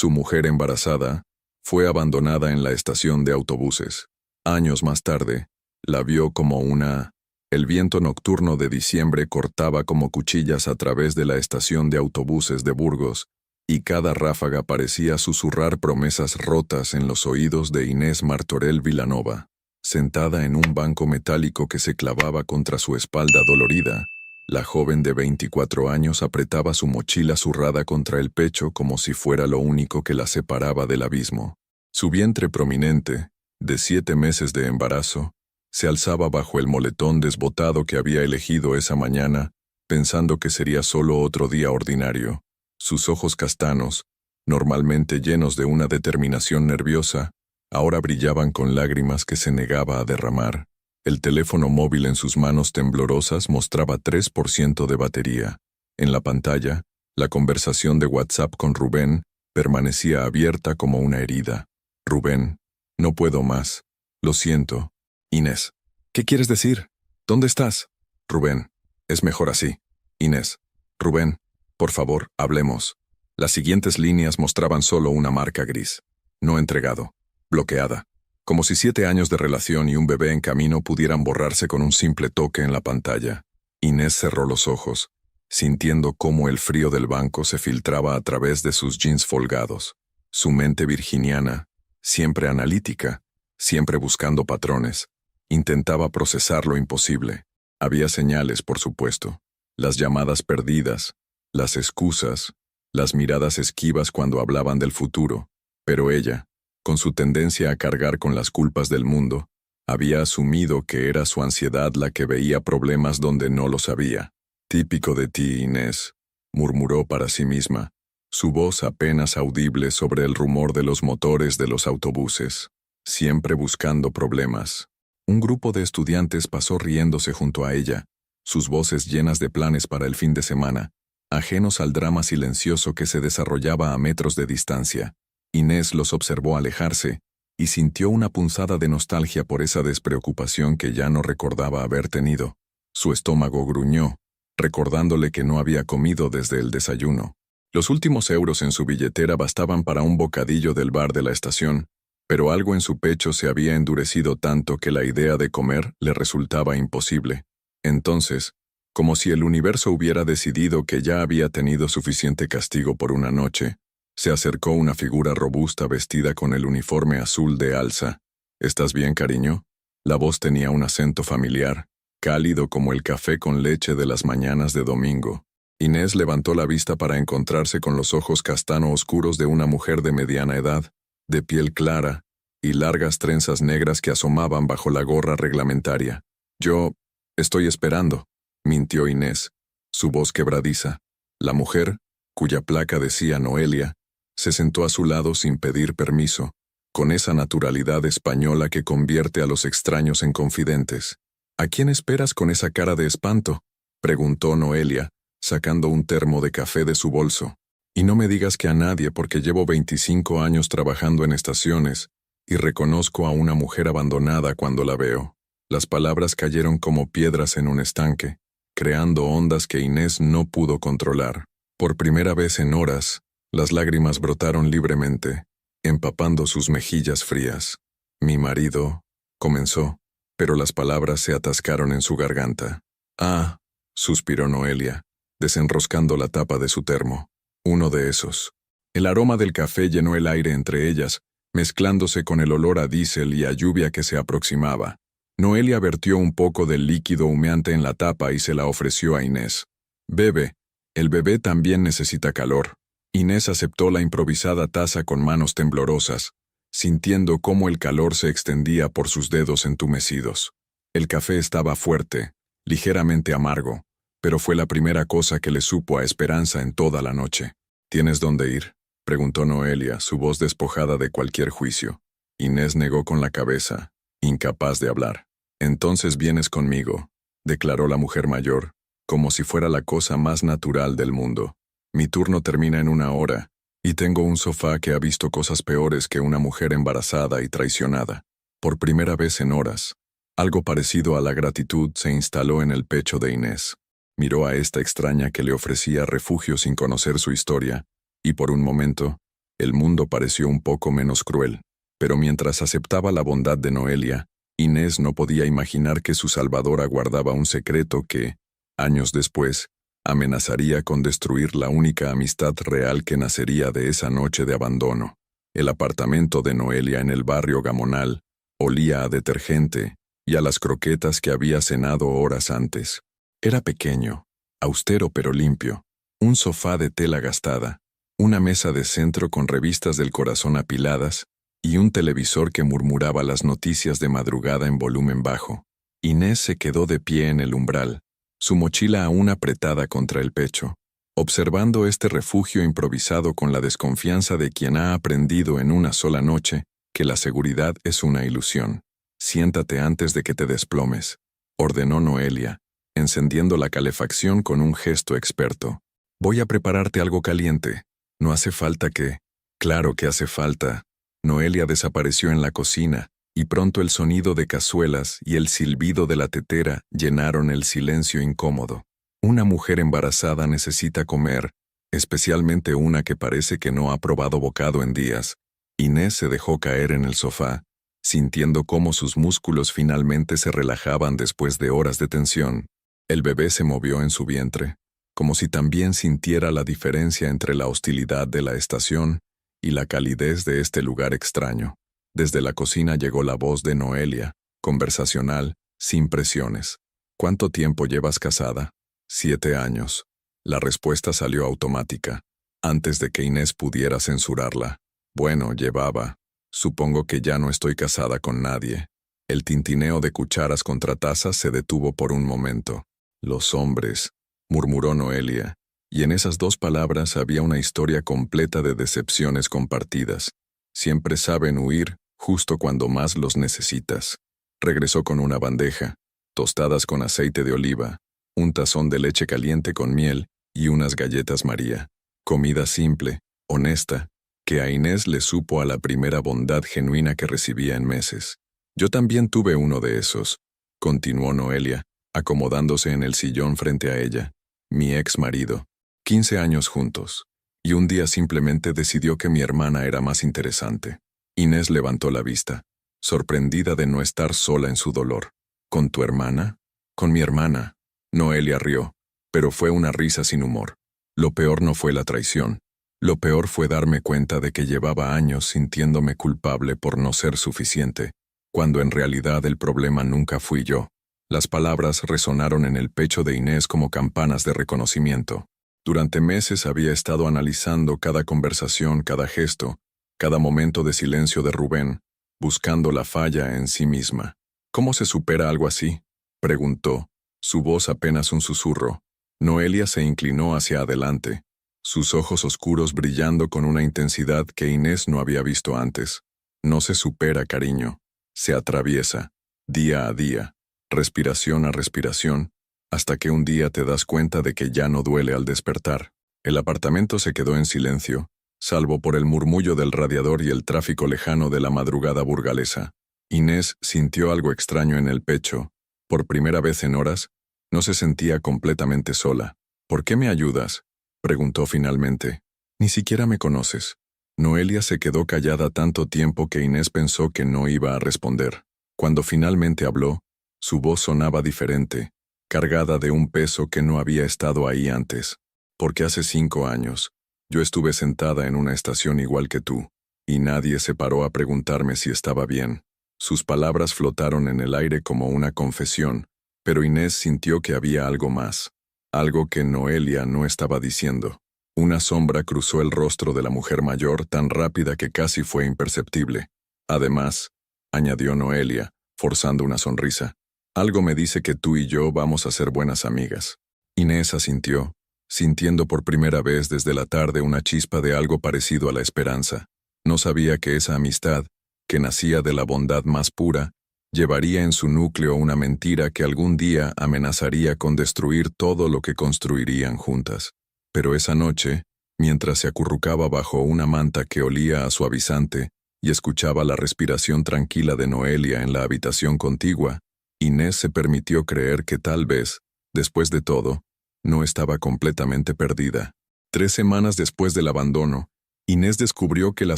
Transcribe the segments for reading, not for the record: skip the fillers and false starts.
Su mujer embarazada fue abandonada en la estación de autobuses. Años más tarde, la vio como una... El viento nocturno de diciembre cortaba como cuchillas a través de la estación de autobuses de Burgos, y cada ráfaga parecía susurrar promesas rotas en los oídos de Inés Martorell Vilanova. Sentada en un banco metálico que se clavaba contra su espalda dolorida, la joven de 24 años apretaba su mochila zurrada contra el pecho como si fuera lo único que la separaba del abismo. Su vientre prominente, de 7 meses de embarazo, se alzaba bajo el moletón desbotado que había elegido esa mañana, pensando que sería solo otro día ordinario. Sus ojos castanos, normalmente llenos de una determinación nerviosa, ahora brillaban con lágrimas que se negaba a derramar. El teléfono móvil en sus manos temblorosas mostraba 3% de batería. En la pantalla, la conversación de WhatsApp con Rubén permanecía abierta como una herida. Rubén, no puedo más. Lo siento. Inés, ¿qué quieres decir? ¿Dónde estás? Rubén, es mejor así. Inés, Rubén, por favor, hablemos. Las siguientes líneas mostraban solo una marca gris. No entregado. Bloqueada. Como si 7 años de relación y un bebé en camino pudieran borrarse con un simple toque en la pantalla. Inés cerró los ojos, sintiendo cómo el frío del banco se filtraba a través de sus jeans folgados. Su mente virginiana, siempre analítica, siempre buscando patrones, intentaba procesar lo imposible. Había señales, por supuesto. Las llamadas perdidas, las excusas, las miradas esquivas cuando hablaban del futuro. Pero ella, con su tendencia a cargar con las culpas del mundo, había asumido que era su ansiedad la que veía problemas donde no los había. «Típico de ti, Inés», murmuró para sí misma, su voz apenas audible sobre el rumor de los motores de los autobuses. Siempre buscando problemas. Un grupo de estudiantes pasó riéndose junto a ella, sus voces llenas de planes para el fin de semana, ajenos al drama silencioso que se desarrollaba a metros de distancia. Inés los observó alejarse y sintió una punzada de nostalgia por esa despreocupación que ya no recordaba haber tenido. Su estómago gruñó, recordándole que no había comido desde el desayuno. Los últimos euros en su billetera bastaban para un bocadillo del bar de la estación, pero algo en su pecho se había endurecido tanto que la idea de comer le resultaba imposible. Entonces, como si el universo hubiera decidido que ya había tenido suficiente castigo por una noche, se acercó una figura robusta vestida con el uniforme azul de alza. «¿Estás bien, cariño?» La voz tenía un acento familiar, cálido como el café con leche de las mañanas de domingo. Inés levantó la vista para encontrarse con los ojos castano oscuros de una mujer de mediana edad, de piel clara, y largas trenzas negras que asomaban bajo la gorra reglamentaria. «Yo estoy esperando», mintió Inés, su voz quebradiza. La mujer, cuya placa decía Noelia, se sentó a su lado sin pedir permiso, con esa naturalidad española que convierte a los extraños en confidentes. «¿A quién esperas con esa cara de espanto?», preguntó Noelia, sacando un termo de café de su bolso. «Y no me digas que a nadie, porque llevo 25 años trabajando en estaciones y reconozco a una mujer abandonada cuando la veo». Las palabras cayeron como piedras en un estanque, creando ondas que Inés no pudo controlar. Por primera vez en horas, las lágrimas brotaron libremente, empapando sus mejillas frías. «Mi marido», comenzó, pero las palabras se atascaron en su garganta. «Ah», suspiró Noelia, desenroscando la tapa de su termo. «Uno de esos». El aroma del café llenó el aire entre ellas, mezclándose con el olor a diésel y a lluvia que se aproximaba. Noelia vertió un poco del líquido humeante en la tapa y se la ofreció a Inés. «Bebe, el bebé también necesita calor». Inés aceptó la improvisada taza con manos temblorosas, sintiendo cómo el calor se extendía por sus dedos entumecidos. El café estaba fuerte, ligeramente amargo, pero fue la primera cosa que le supo a Esperanza en toda la noche. «¿Tienes dónde ir?», preguntó Noelia, su voz despojada de cualquier juicio. Inés negó con la cabeza, incapaz de hablar. «Entonces vienes conmigo», declaró la mujer mayor, como si fuera la cosa más natural del mundo. «Mi turno termina en 1 hora, y tengo un sofá que ha visto cosas peores que una mujer embarazada y traicionada». Por primera vez en horas, algo parecido a la gratitud se instaló en el pecho de Inés. Miró a esta extraña que le ofrecía refugio sin conocer su historia, y por un momento, El mundo pareció un poco menos cruel, pero mientras aceptaba la bondad de Noelia, Inés no podía imaginar que su salvadora guardaba un secreto que, años después, amenazaría con destruir la única amistad real que nacería de esa noche de abandono. El apartamento de Noelia en el barrio Gamonal olía a detergente y a las croquetas que había cenado horas antes. Era pequeño, austero pero limpio, un sofá de tela gastada, una mesa de centro con revistas del corazón apiladas y un televisor que murmuraba las noticias de madrugada en volumen bajo. Inés se quedó de pie en el umbral, su mochila aún apretada contra el pecho, observando este refugio improvisado con la desconfianza de quien ha aprendido en una sola noche que la seguridad es una ilusión. «Siéntate antes de que te desplomes», ordenó Noelia, encendiendo la calefacción con un gesto experto. «Voy a prepararte algo caliente. No hace falta que...». «Claro que hace falta». Noelia desapareció en la cocina, y pronto el sonido de cazuelas y el silbido de la tetera llenaron el silencio incómodo. Una mujer embarazada necesita comer, especialmente una que parece que no ha probado bocado en días. Inés se dejó caer en el sofá, sintiendo cómo sus músculos finalmente se relajaban después de horas de tensión. El bebé se movió en su vientre, como si también sintiera la diferencia entre la hostilidad de la estación y la calidez de este lugar extraño. Desde la cocina llegó la voz de Noelia, conversacional, sin presiones. «¿Cuánto tiempo llevas casada?» «7 años». La respuesta salió automática, antes de que Inés pudiera censurarla. «Bueno, llevaba. Supongo que ya no estoy casada con nadie». El tintineo de cucharas contra tazas se detuvo por un momento. «Los hombres», murmuró Noelia, y en esas 2 palabras había una historia completa de decepciones compartidas. «Siempre saben huir justo cuando más los necesitas». Regresó con una bandeja, tostadas con aceite de oliva, un tazón de leche caliente con miel y unas galletas María. Comida simple, honesta, que a Inés le supo a la primera bondad genuina que recibía en meses. «Yo también tuve uno de esos», continuó Noelia, acomodándose en el sillón frente a ella. «Mi ex marido. 15 años juntos. Y un día simplemente decidió que mi hermana era más interesante». Inés levantó la vista, sorprendida de no estar sola en su dolor. «¿Con tu hermana?» «Con mi hermana». Noelia rió, pero fue una risa sin humor. Lo peor no fue la traición. Lo peor fue darme cuenta de que llevaba años sintiéndome culpable por no ser suficiente, cuando en realidad el problema nunca fui yo. Las palabras resonaron en el pecho de Inés como campanas de reconocimiento. Durante meses había estado analizando cada conversación, cada gesto, cada momento de silencio de Rubén, buscando la falla en sí misma. «¿Cómo se supera algo así?», preguntó, su voz apenas un susurro. Noelia se inclinó hacia adelante, sus ojos oscuros brillando con una intensidad que Inés no había visto antes. «No se supera, cariño. Se atraviesa, día a día, respiración a respiración, hasta que un día te das cuenta de que ya no duele al despertar». El apartamento se quedó en silencio, salvo por el murmullo del radiador y el tráfico lejano de la madrugada burgalesa. Inés sintió algo extraño en el pecho. Por primera vez en horas, no se sentía completamente sola. «¿Por qué me ayudas?», preguntó finalmente. «Ni siquiera me conoces». Noelia se quedó callada tanto tiempo que Inés pensó que no iba a responder. Cuando finalmente habló, su voz sonaba diferente, cargada de un peso que no había estado ahí antes. «Porque hace 5 años, yo estuve sentada en una estación igual que tú, y nadie se paró a preguntarme si estaba bien». Sus palabras flotaron en el aire como una confesión, pero Inés sintió que había algo más, algo que Noelia no estaba diciendo. Una sombra cruzó el rostro de la mujer mayor tan rápida que casi fue imperceptible. «Además», añadió Noelia, forzando una sonrisa, «algo me dice que tú y yo vamos a ser buenas amigas». Inés asintió, sintiendo por primera vez desde la tarde una chispa de algo parecido a la esperanza. No sabía que esa amistad, que nacía de la bondad más pura, llevaría en su núcleo una mentira que algún día amenazaría con destruir todo lo que construirían juntas. Pero esa noche, mientras se acurrucaba bajo una manta que olía a suavizante y escuchaba la respiración tranquila de Noelia en la habitación contigua, Inés se permitió creer que tal vez, después de todo, no estaba completamente perdida. 3 semanas después del abandono, Inés descubrió que la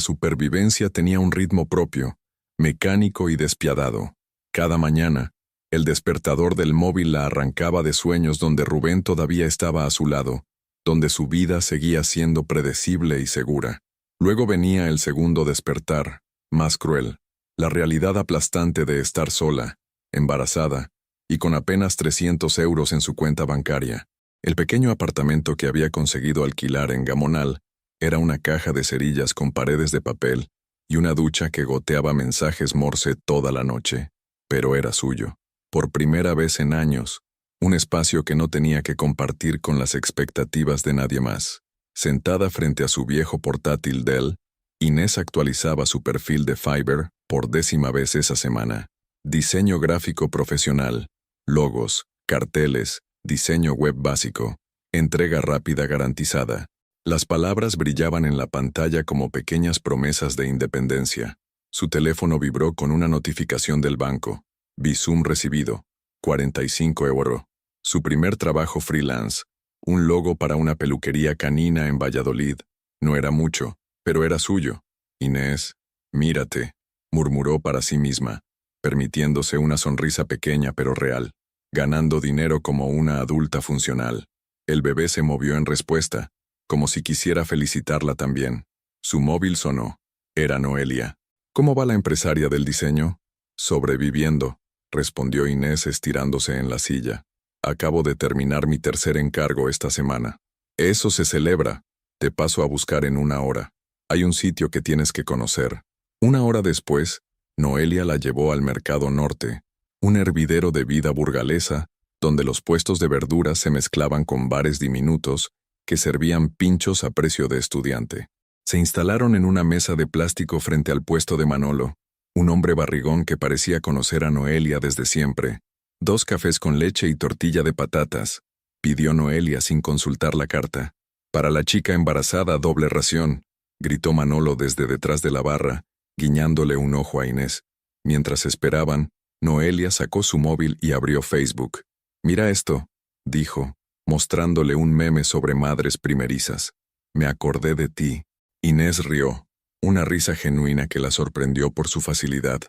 supervivencia tenía un ritmo propio, mecánico y despiadado. Cada mañana, el despertador del móvil la arrancaba de sueños donde Rubén todavía estaba a su lado, donde su vida seguía siendo predecible y segura. Luego venía el segundo despertar, más cruel, la realidad aplastante de estar sola, embarazada, y con apenas 300 euros en su cuenta bancaria. El pequeño apartamento que había conseguido alquilar en Gamonal era una caja de cerillas con paredes de papel y una ducha que goteaba mensajes Morse toda la noche. Pero era suyo. Por primera vez en años, un espacio que no tenía que compartir con las expectativas de nadie más. Sentada frente a su viejo portátil Dell, Inés actualizaba su perfil de Fiverr por 10ª vez esa semana. Diseño gráfico profesional, logos, carteles, diseño web básico, entrega rápida garantizada. Las palabras brillaban en la pantalla como pequeñas promesas de independencia. Su teléfono vibró con una notificación del banco. Bizum recibido, 45 euros. Su primer trabajo freelance, un logo para una peluquería canina en Valladolid. No era mucho, pero era suyo. Inés, mírate, murmuró para sí misma, permitiéndose una sonrisa pequeña pero real, ganando dinero como una adulta funcional. El bebé se movió en respuesta, como si quisiera felicitarla también. Su móvil sonó. Era Noelia. ¿Cómo va la empresaria del diseño? Sobreviviendo, respondió Inés estirándose en la silla. Acabo de terminar mi tercer encargo esta semana. Eso se celebra. Te paso a buscar en 1 hora. Hay un sitio que tienes que conocer. 1 hora después, Noelia la llevó al Mercado Norte, un hervidero de vida burgalesa, donde los puestos de verduras se mezclaban con bares diminutos que servían pinchos a precio de estudiante. Se instalaron en una mesa de plástico frente al puesto de Manolo, un hombre barrigón que parecía conocer a Noelia desde siempre. 2 cafés con leche y tortilla de patatas, pidió Noelia sin consultar la carta. Para la chica embarazada, doble ración, gritó Manolo desde detrás de la barra, guiñándole un ojo a Inés. Mientras esperaban, Noelia sacó su móvil y abrió Facebook. Mira esto, dijo, mostrándole un meme sobre madres primerizas. Me acordé de ti. Inés rió, una risa genuina que la sorprendió por su facilidad.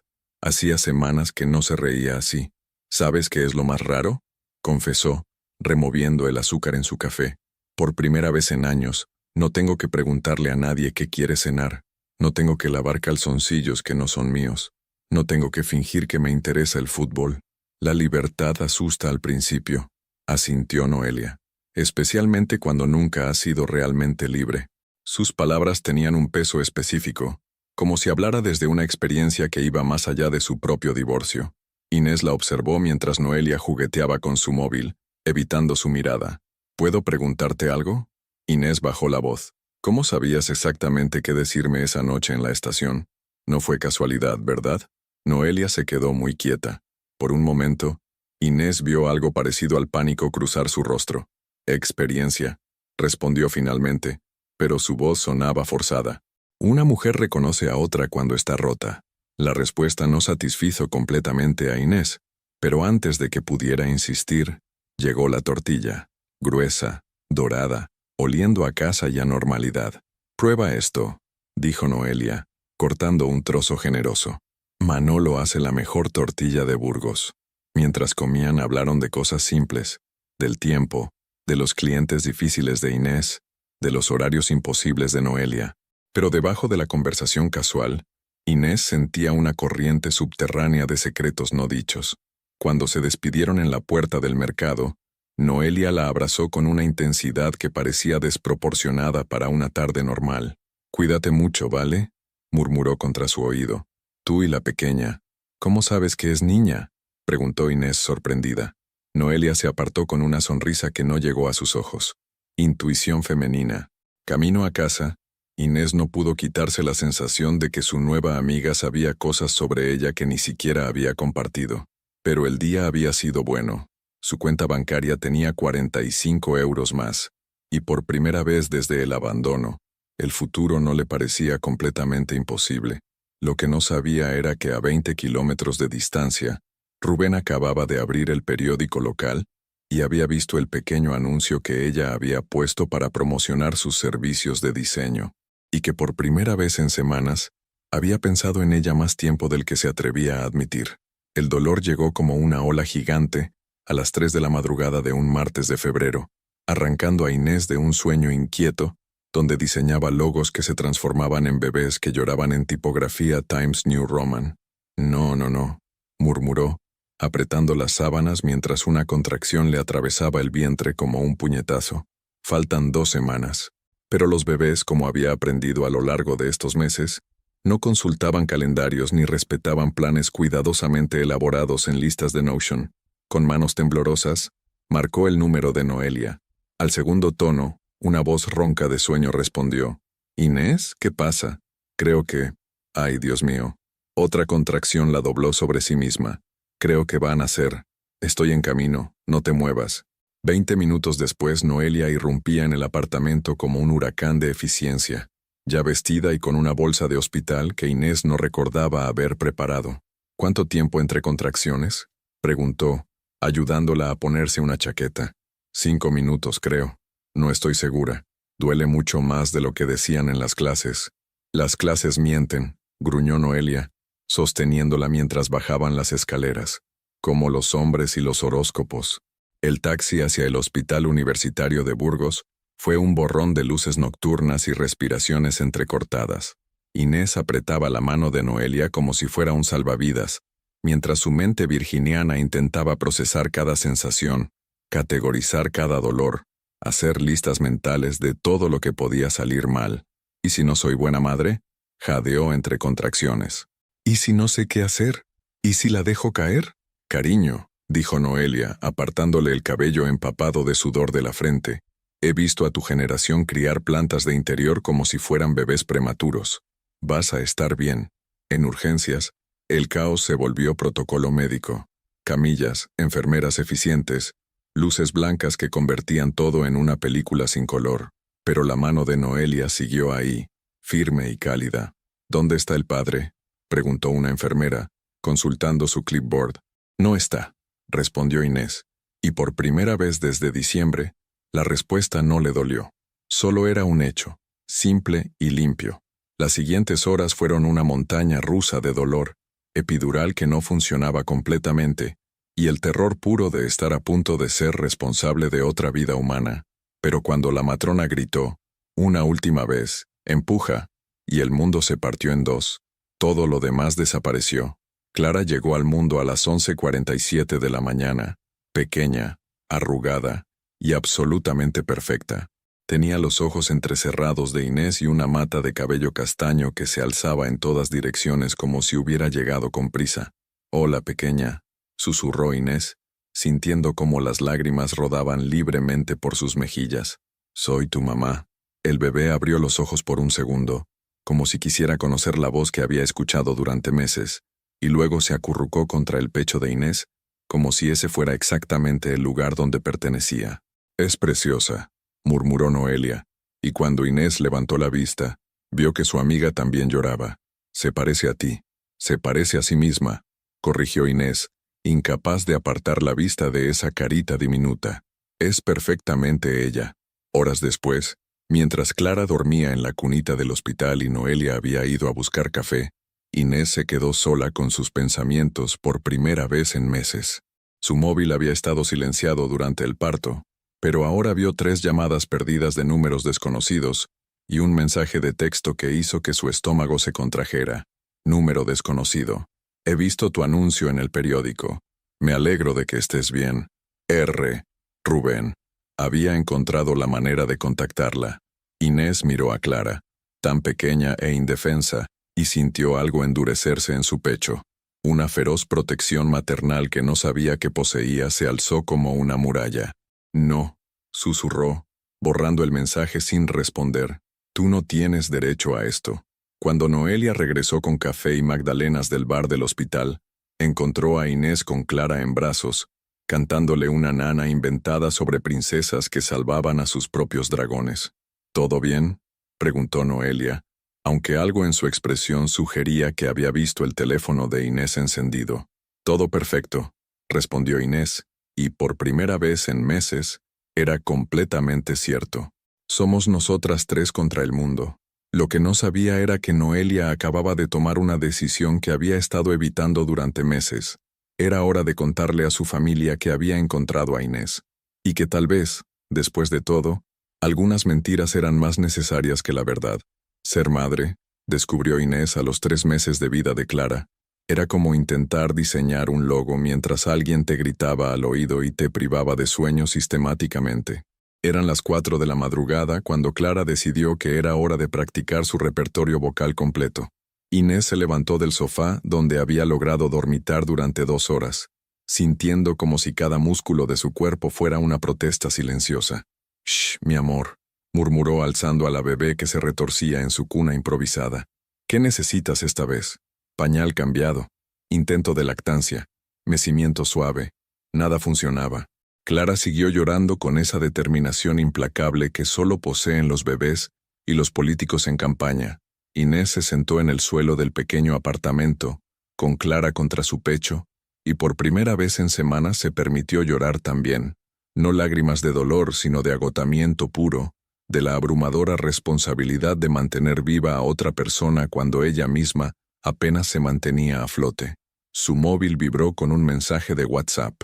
Hacía semanas que no se reía así. ¿Sabes qué es lo más raro?, confesó, removiendo el azúcar en su café. Por primera vez en años, no tengo que preguntarle a nadie qué quiere cenar. No tengo que lavar calzoncillos que no son míos. No tengo que fingir que me interesa el fútbol. La libertad asusta al principio, asintió Noelia, especialmente cuando nunca has sido realmente libre. Sus palabras tenían un peso específico, como si hablara desde una experiencia que iba más allá de su propio divorcio. Inés la observó mientras Noelia jugueteaba con su móvil, evitando su mirada. ¿Puedo preguntarte algo? Inés bajó la voz. ¿Cómo sabías exactamente qué decirme esa noche en la estación? No fue casualidad, ¿verdad? Noelia se quedó muy quieta. Por un momento, Inés vio algo parecido al pánico cruzar su rostro. Experiencia, respondió finalmente, pero su voz sonaba forzada. Una mujer reconoce a otra cuando está rota. La respuesta no satisfizo completamente a Inés, pero antes de que pudiera insistir, llegó la tortilla, gruesa, dorada, oliendo a casa y a normalidad. Prueba esto, dijo Noelia, cortando un trozo generoso. Manolo hace la mejor tortilla de Burgos. Mientras comían hablaron de cosas simples, del tiempo, de los clientes difíciles de Inés, de los horarios imposibles de Noelia. Pero debajo de la conversación casual, Inés sentía una corriente subterránea de secretos no dichos. Cuando se despidieron en la puerta del mercado, Noelia la abrazó con una intensidad que parecía desproporcionada para una tarde normal. «Cuídate mucho, ¿vale?», murmuró contra su oído. «Tú y la pequeña. ¿Cómo sabes que es niña?», preguntó Inés sorprendida. Noelia se apartó con una sonrisa que no llegó a sus ojos. Intuición femenina. Camino a casa, Inés no pudo quitarse la sensación de que su nueva amiga sabía cosas sobre ella que ni siquiera había compartido. Pero el día había sido bueno. Su cuenta bancaria tenía 45 euros más, y por primera vez desde el abandono, el futuro no le parecía completamente imposible. Lo que no sabía era que a 20 kilómetros de distancia, Rubén acababa de abrir el periódico local y había visto el pequeño anuncio que ella había puesto para promocionar sus servicios de diseño. y que por primera vez en semanas había pensado en ella más tiempo del que se atrevía a admitir. El dolor llegó como una ola gigante a las 3 de la madrugada de un martes de febrero, arrancando a Inés de un sueño inquieto donde diseñaba logos que se transformaban en bebés que lloraban en tipografía Times New Roman. No, no, no, murmuró, apretando las sábanas mientras una contracción le atravesaba el vientre como un puñetazo. Faltan 2 semanas. Pero los bebés, como había aprendido a lo largo de estos meses, no consultaban calendarios ni respetaban planes cuidadosamente elaborados en listas de Notion. Con manos temblorosas, marcó el número de Noelia. Al segundo tono, una voz ronca de sueño respondió. «¿Inés? ¿Qué pasa?» «Creo que... ¡Ay, Dios mío!». Otra contracción la dobló sobre sí misma. «Creo que va a nacer. Estoy en camino. No te muevas». 20 minutos después, Noelia irrumpía en el apartamento como un huracán de eficiencia, ya vestida y con una bolsa de hospital que Inés no recordaba haber preparado. «¿Cuánto tiempo entre contracciones?», preguntó, ayudándola a ponerse una chaqueta. 5 minutos, creo. No estoy segura. Duele mucho más de lo que decían en las clases. «Las clases mienten», gruñó Noelia, sosteniéndola mientras bajaban las escaleras, como los hombres y los horóscopos. El taxi hacia el Hospital Universitario de Burgos fue un borrón de luces nocturnas y respiraciones entrecortadas. Inés apretaba la mano de Noelia como si fuera un salvavidas, mientras su mente virginiana intentaba procesar cada sensación, categorizar cada dolor, hacer listas mentales de todo lo que podía salir mal. «¿Y si no soy buena madre?», jadeó entre contracciones. «¿Y si no sé qué hacer? ¿Y si la dejo caer?». «Cariño», dijo Noelia, apartándole el cabello empapado de sudor de la frente, «he visto a tu generación criar plantas de interior como si fueran bebés prematuros. Vas a estar bien». En urgencias, el caos se volvió protocolo médico. Camillas, enfermeras eficientes, luces blancas que convertían todo en una película sin color. Pero la mano de Noelia siguió ahí, firme y cálida. «¿Dónde está el padre?», preguntó una enfermera, consultando su clipboard. «No está», respondió Inés, y por primera vez desde diciembre, la respuesta no le dolió. Solo era un hecho, simple y limpio. Las siguientes horas fueron una montaña rusa de dolor, epidural que no funcionaba completamente, y el terror puro de estar a punto de ser responsable de otra vida humana. Pero cuando la matrona gritó, una última vez, «empuja», y el mundo se partió en dos, todo lo demás desapareció. Clara llegó al mundo a las 11:47 de la mañana, pequeña, arrugada y absolutamente perfecta. Tenía los ojos entrecerrados de Inés y una mata de cabello castaño que se alzaba en todas direcciones como si hubiera llegado con prisa. «Hola, pequeña», susurró Inés, sintiendo cómo las lágrimas rodaban libremente por sus mejillas. «Soy tu mamá». El bebé abrió los ojos por un segundo, como si quisiera conocer la voz que había escuchado durante meses, y luego se acurrucó contra el pecho de Inés, como si ese fuera exactamente el lugar donde pertenecía. «Es preciosa», murmuró Noelia, y cuando Inés levantó la vista, vio que su amiga también lloraba. «Se parece a ti. Se parece a sí misma», corrigió Inés, incapaz de apartar la vista de esa carita diminuta. «Es perfectamente ella». Horas después, mientras Clara dormía en la cunita del hospital y Noelia había ido a buscar café, Inés se quedó sola con sus pensamientos por primera vez en meses. Su móvil había estado silenciado durante el parto, pero ahora vio 3 llamadas perdidas de números desconocidos y un mensaje de texto que hizo que su estómago se contrajera. «Número desconocido. He visto tu anuncio en el periódico. Me alegro de que estés bien. R. Rubén». Había encontrado la manera de contactarla. Inés miró a Clara, tan pequeña e indefensa, y sintió algo endurecerse en su pecho. Una feroz protección maternal que no sabía que poseía se alzó como una muralla. «No», susurró, borrando el mensaje sin responder. «Tú no tienes derecho a esto». Cuando Noelia regresó con café y magdalenas del bar del hospital, encontró a Inés con Clara en brazos, cantándole una nana inventada sobre princesas que salvaban a sus propios dragones. «¿Todo bien?», preguntó Noelia, aunque algo en su expresión sugería que había visto el teléfono de Inés encendido. «Todo perfecto», respondió Inés, y por primera vez en meses, era completamente cierto. «Somos nosotras 3 contra el mundo. Lo que no sabía era que Noelia acababa de tomar una decisión que había estado evitando durante meses. Era hora de contarle a su familia que había encontrado a Inés, y que tal vez, después de todo, algunas mentiras eran más necesarias que la verdad. Ser madre, descubrió Inés a los 3 meses de vida de Clara, era como intentar diseñar un logo mientras alguien te gritaba al oído y te privaba de sueño sistemáticamente. Eran las 4 de la madrugada cuando Clara decidió que era hora de practicar su repertorio vocal completo. Inés se levantó del sofá donde había logrado dormitar durante 2 horas, sintiendo como si cada músculo de su cuerpo fuera una protesta silenciosa. «Shh, mi amor», murmuró alzando a la bebé que se retorcía en su cuna improvisada. «¿Qué necesitas esta vez? Pañal cambiado, intento de lactancia, mecimiento suave». Nada funcionaba. Clara siguió llorando con esa determinación implacable que solo poseen los bebés y los políticos en campaña. Inés se sentó en el suelo del pequeño apartamento, con Clara contra su pecho, y por primera vez en semanas se permitió llorar también. No lágrimas de dolor, sino de agotamiento puro, de la abrumadora responsabilidad de mantener viva a otra persona cuando ella misma apenas se mantenía a flote. Su móvil vibró con un mensaje de WhatsApp.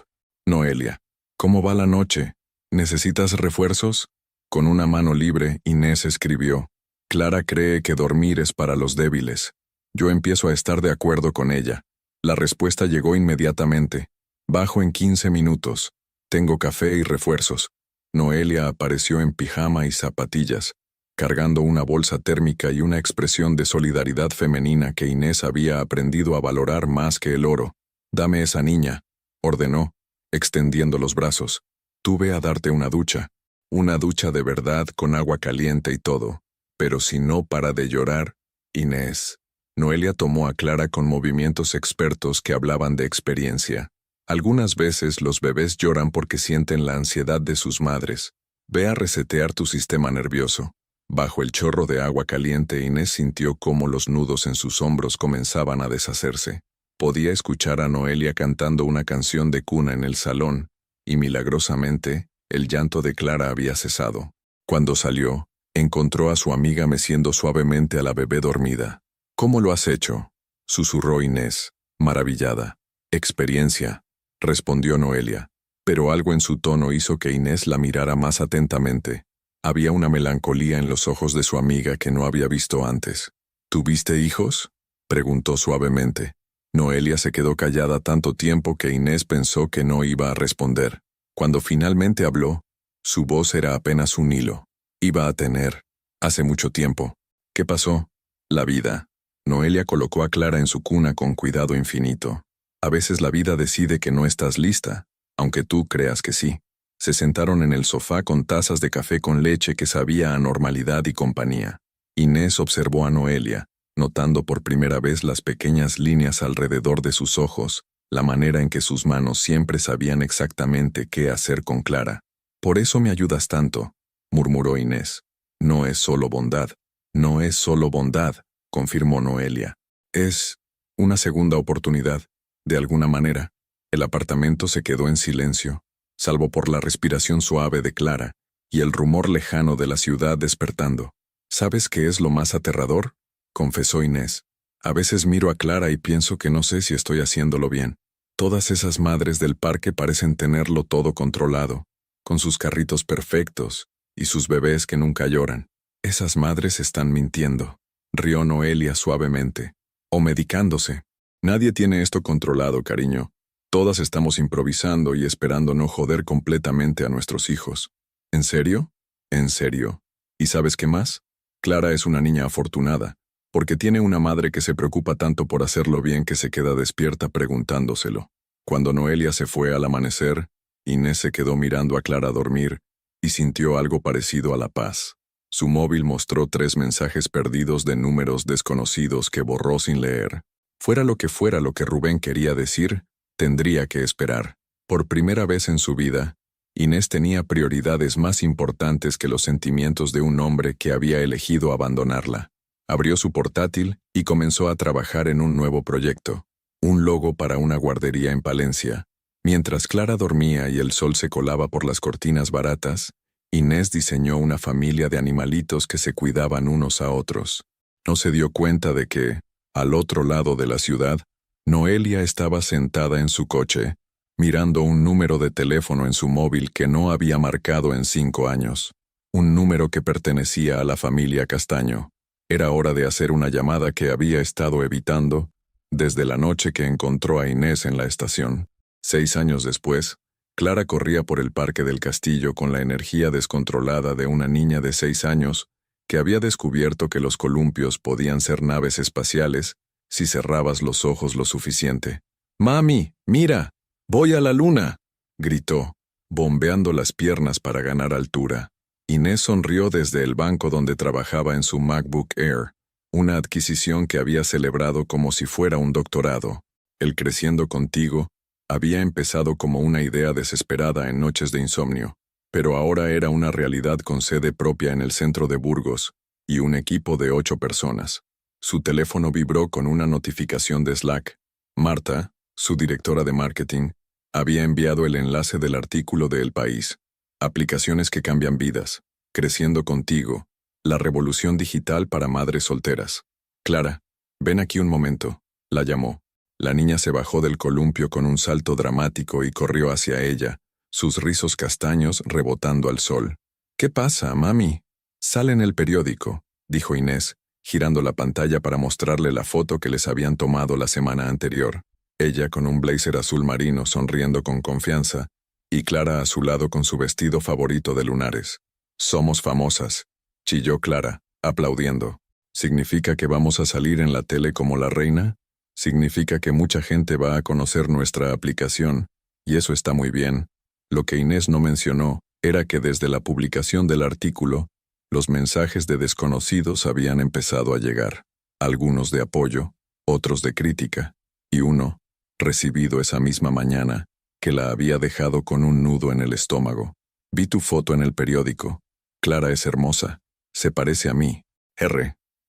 «Noelia, ¿cómo va la noche? ¿Necesitas refuerzos?» Con una mano libre, Inés escribió: «Clara cree que dormir es para los débiles. Yo empiezo a estar de acuerdo con ella». La respuesta llegó inmediatamente. «Bajo en 15 minutos. Tengo café y refuerzos». Noelia apareció en pijama y zapatillas, cargando una bolsa térmica y una expresión de solidaridad femenina que Inés había aprendido a valorar más que el oro. «Dame esa niña», ordenó, extendiendo los brazos. «Tú ve a darte una ducha de verdad con agua caliente y todo. Pero si no para de llorar, Inés». Noelia tomó a Clara con movimientos expertos que hablaban de experiencia. «Algunas veces los bebés lloran porque sienten la ansiedad de sus madres. Ve a resetear tu sistema nervioso». Bajo el chorro de agua caliente, Inés sintió cómo los nudos en sus hombros comenzaban a deshacerse. Podía escuchar a Noelia cantando una canción de cuna en el salón, y milagrosamente, el llanto de Clara había cesado. Cuando salió, encontró a su amiga meciendo suavemente a la bebé dormida. «¿Cómo lo has hecho?», susurró Inés, maravillada. «Experiencia», respondió Noelia, pero algo en su tono hizo que Inés la mirara más atentamente. Había una melancolía en los ojos de su amiga que no había visto antes. «¿Tuviste hijos?», preguntó suavemente. Noelia se quedó callada tanto tiempo que Inés pensó que no iba a responder. Cuando finalmente habló, su voz era apenas un hilo. «Iba a tener. Hace mucho tiempo». «¿Qué pasó?». «La vida». Noelia colocó a Clara en su cuna con cuidado infinito. «A veces la vida decide que no estás lista, aunque tú creas que sí». Se sentaron en el sofá con tazas de café con leche que sabía a normalidad y compañía. Inés observó a Noelia, notando por primera vez las pequeñas líneas alrededor de sus ojos, la manera en que sus manos siempre sabían exactamente qué hacer con Clara. «Por eso me ayudas tanto», murmuró Inés. «No es solo bondad, no es solo bondad», confirmó Noelia. «Es una segunda oportunidad, de alguna manera». El apartamento se quedó en silencio, salvo por la respiración suave de Clara y el rumor lejano de la ciudad despertando. «¿Sabes qué es lo más aterrador?», confesó Inés. «A veces miro a Clara y pienso que no sé si estoy haciéndolo bien. Todas esas madres del parque parecen tenerlo todo controlado, con sus carritos perfectos y sus bebés que nunca lloran. Esas madres están mintiendo», rió Noelia suavemente. «O medicándose. Nadie tiene esto controlado, cariño. Todas estamos improvisando y esperando no joder completamente a nuestros hijos». «¿En serio?». «En serio. ¿Y sabes qué más? Clara es una niña afortunada, porque tiene una madre que se preocupa tanto por hacerlo bien que se queda despierta preguntándoselo». Cuando Noelia se fue al amanecer, Inés se quedó mirando a Clara dormir y sintió algo parecido a la paz. Su móvil mostró 3 mensajes perdidos de números desconocidos que borró sin leer. Fuera lo que Rubén quería decir, tendría que esperar. Por primera vez en su vida, Inés tenía prioridades más importantes que los sentimientos de un hombre que había elegido abandonarla. Abrió su portátil y comenzó a trabajar en un nuevo proyecto, un logo para una guardería en Palencia. Mientras Clara dormía y el sol se colaba por las cortinas baratas, Inés diseñó una familia de animalitos que se cuidaban unos a otros. No se dio cuenta de que, al otro lado de la ciudad, Noelia estaba sentada en su coche, mirando un número de teléfono en su móvil que no había marcado en 5 años. Un número que pertenecía a la familia Castaño. Era hora de hacer una llamada que había estado evitando desde la noche que encontró a Inés en la estación. 6 años después, Clara corría por el parque del castillo con la energía descontrolada de una niña de 6 años que había descubierto que los columpios podían ser naves espaciales si cerrabas los ojos lo suficiente. «¡Mami, mira! ¡Voy a la luna!», gritó, bombeando las piernas para ganar altura. Inés sonrió desde el banco donde trabajaba en su MacBook Air, una adquisición que había celebrado como si fuera un doctorado. El Creciendo Contigo había empezado como una idea desesperada en noches de insomnio, pero ahora era una realidad con sede propia en el centro de Burgos y un equipo de 8 personas. Su teléfono vibró con una notificación de Slack. Marta, su directora de marketing, había enviado el enlace del artículo de El País. Aplicaciones que cambian vidas. Creciendo Contigo. La revolución digital para madres solteras. «Clara, ven aquí un momento», la llamó. La niña se bajó del columpio con un salto dramático y corrió hacia ella, sus rizos castaños rebotando al sol. «¿Qué pasa, mami?» «Sale en el periódico», dijo Inés, girando la pantalla para mostrarle la foto que les habían tomado la semana anterior. Ella con un blazer azul marino sonriendo con confianza, y Clara a su lado con su vestido favorito de lunares. «Somos famosas», chilló Clara, aplaudiendo. «¿Significa que vamos a salir en la tele como la reina? Significa que mucha gente va a conocer nuestra aplicación, y eso está muy bien». Lo que Inés no mencionó era que desde la publicación del artículo, los mensajes de desconocidos habían empezado a llegar, algunos de apoyo, otros de crítica, y uno, recibido esa misma mañana, que la había dejado con un nudo en el estómago. «Vi tu foto en el periódico. Clara es hermosa. Se parece a mí.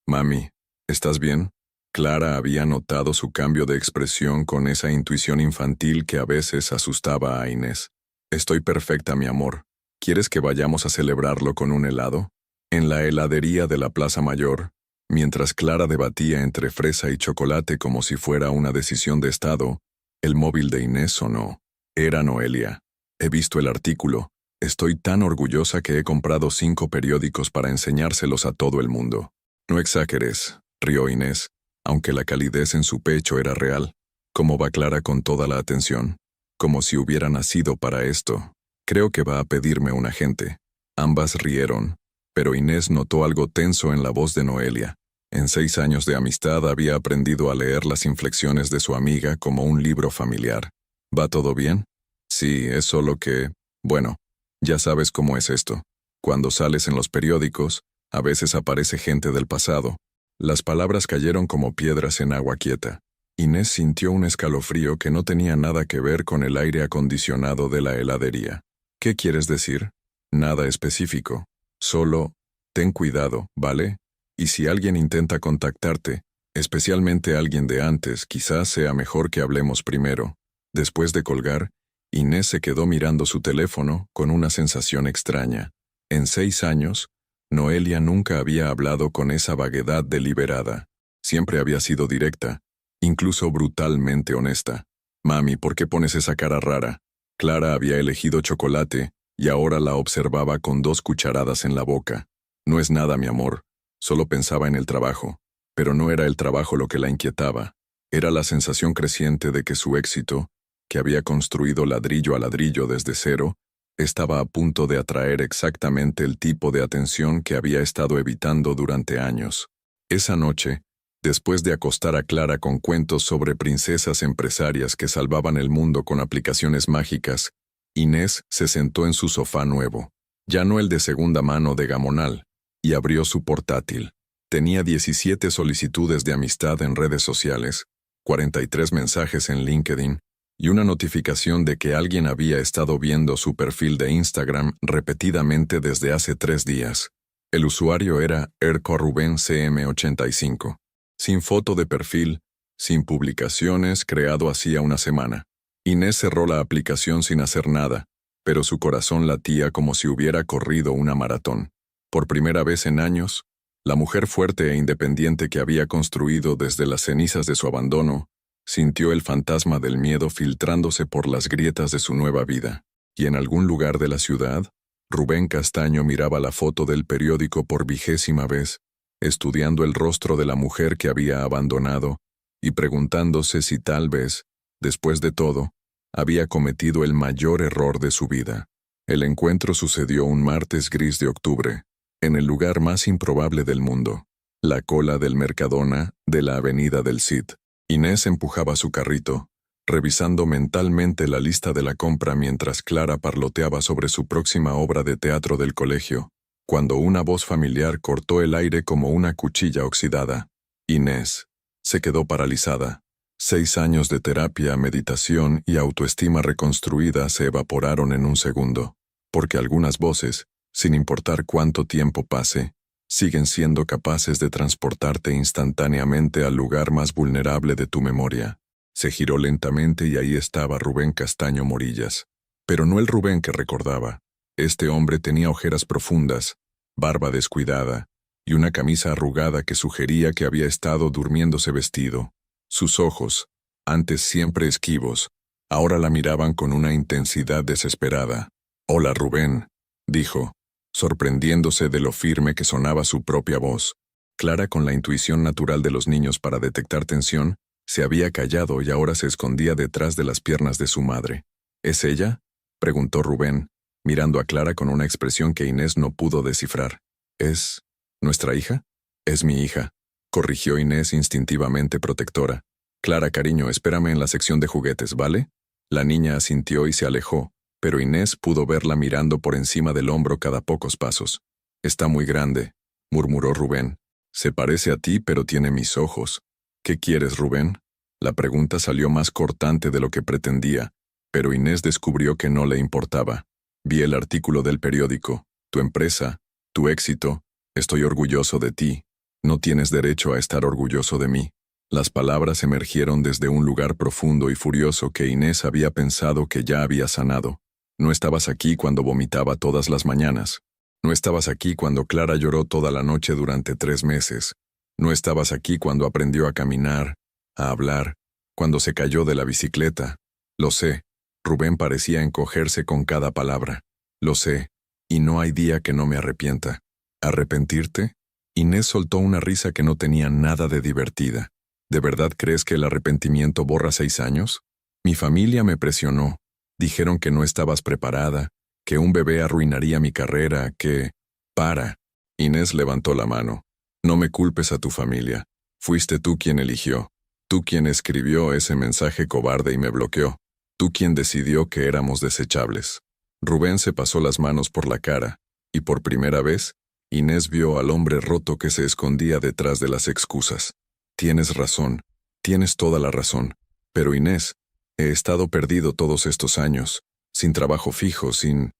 Mami, ¿estás bien?» Clara había notado su cambio de expresión con esa intuición infantil que a veces asustaba a Inés. «Estoy perfecta, mi amor. ¿Quieres que vayamos a celebrarlo con un helado?» En la heladería de la Plaza Mayor, mientras Clara debatía entre fresa y chocolate como si fuera una decisión de estado, el móvil de Inés sonó. Era Noelia. «He visto el artículo. Estoy tan orgullosa que he comprado 5 periódicos para enseñárselos a todo el mundo». «No exageres», rió Inés, aunque la calidez en su pecho era real. «¿Cómo va Clara con toda la atención? Como si hubiera nacido para esto. Creo que va a pedirme un agente». Ambas rieron, pero Inés notó algo tenso en la voz de Noelia. En 6 años de amistad había aprendido a leer las inflexiones de su amiga como un libro familiar. «¿Va todo bien?» «Sí, es solo que... bueno, ya sabes cómo es esto. Cuando sales en los periódicos, a veces aparece gente del pasado». Las palabras cayeron como piedras en agua quieta. Inés sintió un escalofrío que no tenía nada que ver con el aire acondicionado de la heladería. «¿Qué quieres decir?» «Nada específico. Solo, ten cuidado, ¿vale? Y si alguien intenta contactarte, especialmente alguien de antes, quizás sea mejor que hablemos primero». Después de colgar, Inés se quedó mirando su teléfono con una sensación extraña. En 6 años, Noelia nunca había hablado con esa vaguedad deliberada. Siempre había sido directa, incluso brutalmente honesta. «Mami, ¿por qué pones esa cara rara?» Clara había elegido chocolate y ahora la observaba con 2 cucharadas en la boca. «No es nada, mi amor. Solo pensaba en el trabajo». Pero no era el trabajo lo que la inquietaba. Era la sensación creciente de que su éxito, que había construido ladrillo a ladrillo desde cero, estaba a punto de atraer exactamente el tipo de atención que había estado evitando durante años. Esa noche, después de acostar a Clara con cuentos sobre princesas empresarias que salvaban el mundo con aplicaciones mágicas, Inés se sentó en su sofá nuevo, ya no el de segunda mano de Gamonal, y abrió su portátil. Tenía 17 solicitudes de amistad en redes sociales, 43 mensajes en LinkedIn, y una notificación de que alguien había estado viendo su perfil de Instagram repetidamente desde hace 3 días. El usuario era Ercorruben CM85. Sin foto de perfil, sin publicaciones, creado hacía una semana. Inés cerró la aplicación sin hacer nada, pero su corazón latía como si hubiera corrido una maratón. Por primera vez en años, la mujer fuerte e independiente que había construido desde las cenizas de su abandono, sintió el fantasma del miedo filtrándose por las grietas de su nueva vida. Y en algún lugar de la ciudad, Rubén Castaño miraba la foto del periódico por 20ª vez, estudiando el rostro de la mujer que había abandonado y preguntándose si tal vez, después de todo, había cometido el mayor error de su vida. El encuentro sucedió un martes gris de octubre, en el lugar más improbable del mundo, la cola del Mercadona de la Avenida del Cid. Inés empujaba su carrito, revisando mentalmente la lista de la compra mientras Clara parloteaba sobre su próxima obra de teatro del colegio, cuando una voz familiar cortó el aire como una cuchilla oxidada. Inés se quedó paralizada. 6 años de terapia, meditación y autoestima reconstruida se evaporaron en un segundo, porque algunas voces, sin importar cuánto tiempo pase, siguen siendo capaces de transportarte instantáneamente al lugar más vulnerable de tu memoria. Se giró lentamente y ahí estaba Rubén Castaño Morillas. Pero no el Rubén que recordaba. Este hombre tenía ojeras profundas, barba descuidada, y una camisa arrugada que sugería que había estado durmiéndose vestido. Sus ojos, antes siempre esquivos, ahora la miraban con una intensidad desesperada. «Hola, Rubén», dijo, sorprendiéndose de lo firme que sonaba su propia voz. Clara, con la intuición natural de los niños para detectar tensión, se había callado y ahora se escondía detrás de las piernas de su madre. «¿Es ella?», preguntó Rubén, mirando a Clara con una expresión que Inés no pudo descifrar. «¿Es nuestra hija?». «Es mi hija», corrigió Inés instintivamente protectora. «Clara, cariño, espérame en la sección de juguetes, ¿vale?». La niña asintió y se alejó, pero Inés pudo verla mirando por encima del hombro cada pocos pasos. «Está muy grande», murmuró Rubén. «Se parece a ti, pero tiene mis ojos». «¿Qué quieres, Rubén?». La pregunta salió más cortante de lo que pretendía, pero Inés descubrió que no le importaba. «Vi el artículo del periódico. Tu empresa, tu éxito. Estoy orgulloso de ti. No tienes derecho a estar orgulloso de mí». Las palabras emergieron desde un lugar profundo y furioso que Inés había pensado que ya había sanado. «No estabas aquí cuando vomitaba todas las mañanas. No estabas aquí cuando Clara lloró toda la noche durante 3 meses. No estabas aquí cuando aprendió a caminar, a hablar, cuando se cayó de la bicicleta. Lo sé». Rubén parecía encogerse con cada palabra. «Lo sé, y no hay día que no me arrepienta». «¿Arrepentirte?». Inés soltó una risa que no tenía nada de divertida. «¿De verdad crees que el arrepentimiento borra 6 años? Mi familia me presionó. Dijeron que no estabas preparada, que un bebé arruinaría mi carrera, que...». «Para». Inés levantó la mano. «No me culpes a tu familia. Fuiste tú quien eligió. Tú quien escribió ese mensaje cobarde y me bloqueó. Tú quien decidió que éramos desechables». Rubén se pasó las manos por la cara, y por primera vez, Inés vio al hombre roto que se escondía detrás de las excusas. «Tienes razón, tienes toda la razón. Pero Inés, he estado perdido todos estos años, sin trabajo fijo, sin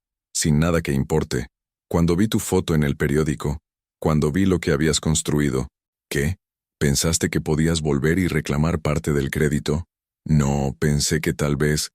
nada que importe. Cuando vi tu foto en el periódico, cuando vi lo que habías construido». «¿Qué? ¿Pensaste que podías volver y reclamar parte del crédito?». «No, pensé que tal vez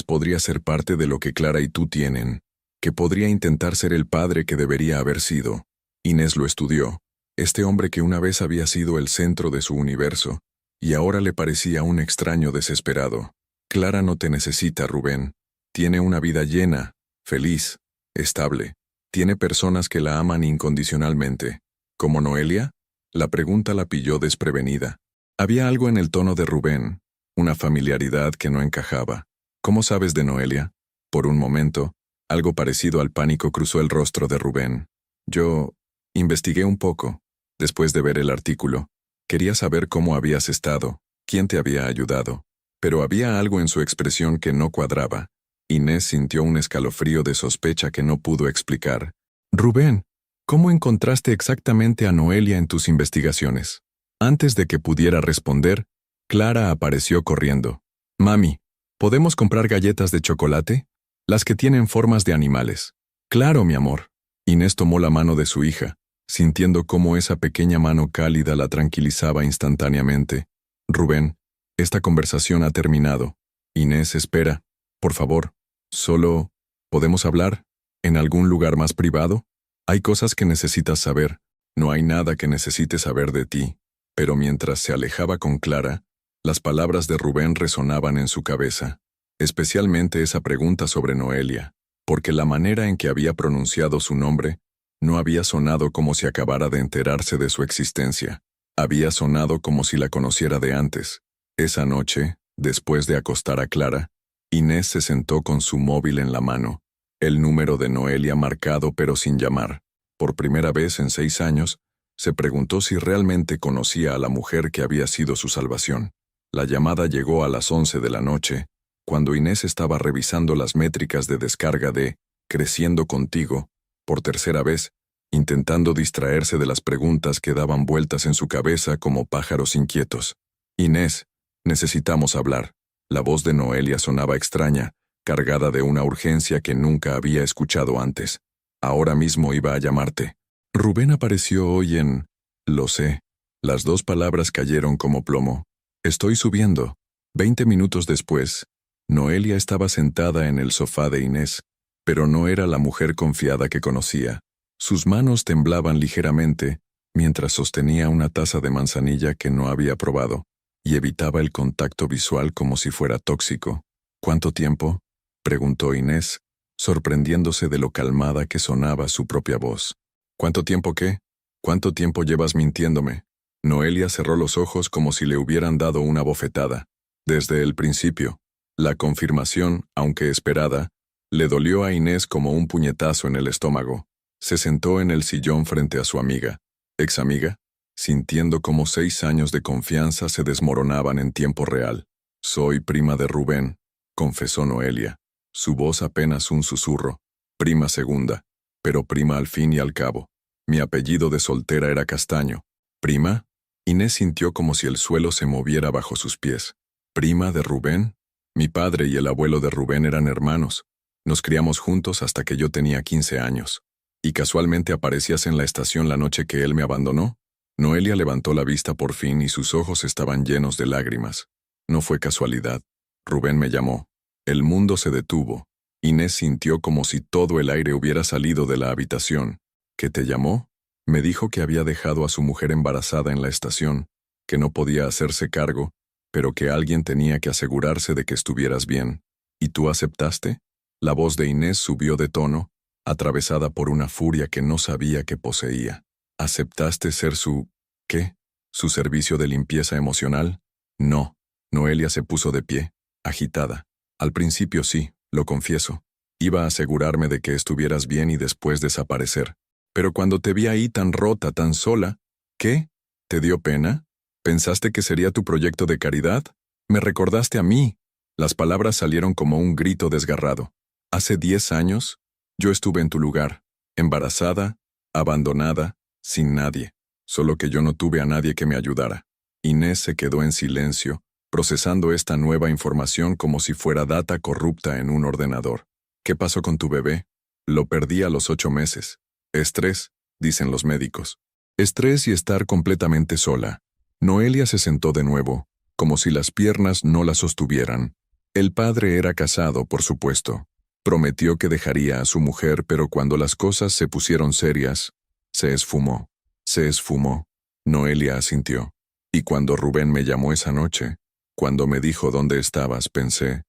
podría ser parte de lo que Clara y tú tienen, que podría intentar ser el padre que debería haber sido». Inés lo estudió. Este hombre que una vez había sido el centro de su universo, y ahora le parecía un extraño desesperado. «Clara no te necesita, Rubén. Tiene una vida llena, feliz, estable. Tiene personas que la aman incondicionalmente». «¿Como Noelia?». La pregunta la pilló desprevenida. Había algo en el tono de Rubén, una familiaridad que no encajaba. «¿Cómo sabes de Noelia?». Por un momento, algo parecido al pánico cruzó el rostro de Rubén. «Yo investigué un poco, después de ver el artículo. Quería saber cómo habías estado, quién te había ayudado». Pero había algo en su expresión que no cuadraba. Inés sintió un escalofrío de sospecha que no pudo explicar. «Rubén, ¿cómo encontraste exactamente a Noelia en tus investigaciones?». Antes de que pudiera responder, Clara apareció corriendo. «Mami, ¿podemos comprar galletas de chocolate? Las que tienen formas de animales». «Claro, mi amor». Inés tomó la mano de su hija, sintiendo cómo esa pequeña mano cálida la tranquilizaba instantáneamente. «Rubén, esta conversación ha terminado. Inés, espera. Por favor, solo ¿Podemos hablar? ¿En algún lugar más privado? Hay cosas que necesitas saber. No hay nada que necesites saber de ti. Pero mientras se alejaba con Clara, las palabras de Rubén resonaban en su cabeza, especialmente esa pregunta sobre Noelia, porque la manera en que había pronunciado su nombre no había sonado como si acabara de enterarse de su existencia. Había sonado como si la conociera de antes. Esa noche, después de acostar a Clara, Inés se sentó con su móvil en la mano, el número de Noelia marcado pero sin llamar. Por primera vez en 6 años, se preguntó si realmente conocía a la mujer que había sido su salvación. La llamada llegó a las 11 de la noche, cuando Inés estaba revisando las métricas de descarga de Creciendo Contigo, por tercera vez, intentando distraerse de las preguntas que daban vueltas en su cabeza como pájaros inquietos. Inés, necesitamos hablar. La voz de Noelia sonaba extraña, cargada de una urgencia que nunca había escuchado antes. Ahora mismo iba a llamarte. Rubén apareció hoy en... Lo sé. Las 2 palabras cayeron como plomo. Estoy subiendo. 20 minutos después, Noelia estaba sentada en el sofá de Inés, pero no era la mujer confiada que conocía. Sus manos temblaban ligeramente mientras sostenía una taza de manzanilla que no había probado, y evitaba el contacto visual como si fuera tóxico. ¿Cuánto tiempo?, preguntó Inés, sorprendiéndose de lo calmada que sonaba su propia voz. ¿Cuánto tiempo qué? ¿Cuánto tiempo llevas mintiéndome? Noelia cerró los ojos como si le hubieran dado una bofetada. Desde el principio. La confirmación, aunque esperada, le dolió a Inés como un puñetazo en el estómago. Se sentó en el sillón frente a su amiga, ex-amiga, sintiendo como 6 años de confianza se desmoronaban en tiempo real. Soy prima de Rubén, confesó Noelia, su voz apenas un susurro. Prima segunda, pero prima al fin y al cabo. Mi apellido de soltera era Castaño. ¿Prima? Inés sintió como si el suelo se moviera bajo sus pies. ¿Prima de Rubén? Mi padre y el abuelo de Rubén eran hermanos. Nos criamos juntos hasta que yo tenía 15 años. ¿Y casualmente aparecías en la estación la noche que él me abandonó? Noelia levantó la vista por fin y sus ojos estaban llenos de lágrimas. No fue casualidad. Rubén me llamó. El mundo se detuvo. Inés sintió como si todo el aire hubiera salido de la habitación. ¿Qué te llamó? Me dijo que había dejado a su mujer embarazada en la estación, que no podía hacerse cargo, pero que alguien tenía que asegurarse de que estuvieras bien. ¿Y tú aceptaste? La voz de Inés subió de tono, atravesada por una furia que no sabía que poseía. ¿Aceptaste ser su... qué? ¿Su servicio de limpieza emocional? No. Noelia se puso de pie, agitada. Al principio sí, lo confieso. Iba a asegurarme de que estuvieras bien y después desaparecer. Pero cuando te vi ahí tan rota, tan sola, ¿qué? ¿Te dio pena? ¿Pensaste que sería tu proyecto de caridad? Me recordaste a mí. Las palabras salieron como un grito desgarrado. Hace 10 años, yo estuve en tu lugar, embarazada, abandonada, sin nadie. Solo que yo no tuve a nadie que me ayudara. Inés se quedó en silencio, procesando esta nueva información como si fuera data corrupta en un ordenador. ¿Qué pasó con tu bebé? Lo perdí a los 8 meses. Estrés, dicen los médicos. Estrés y estar completamente sola. Noelia se sentó de nuevo, como si las piernas no la sostuvieran. El padre era casado, por supuesto. Prometió que dejaría a su mujer, pero cuando las cosas se pusieron serias, se esfumó. Se esfumó. Noelia asintió. Y cuando Rubén me llamó esa noche, cuando me dijo dónde estabas, pensé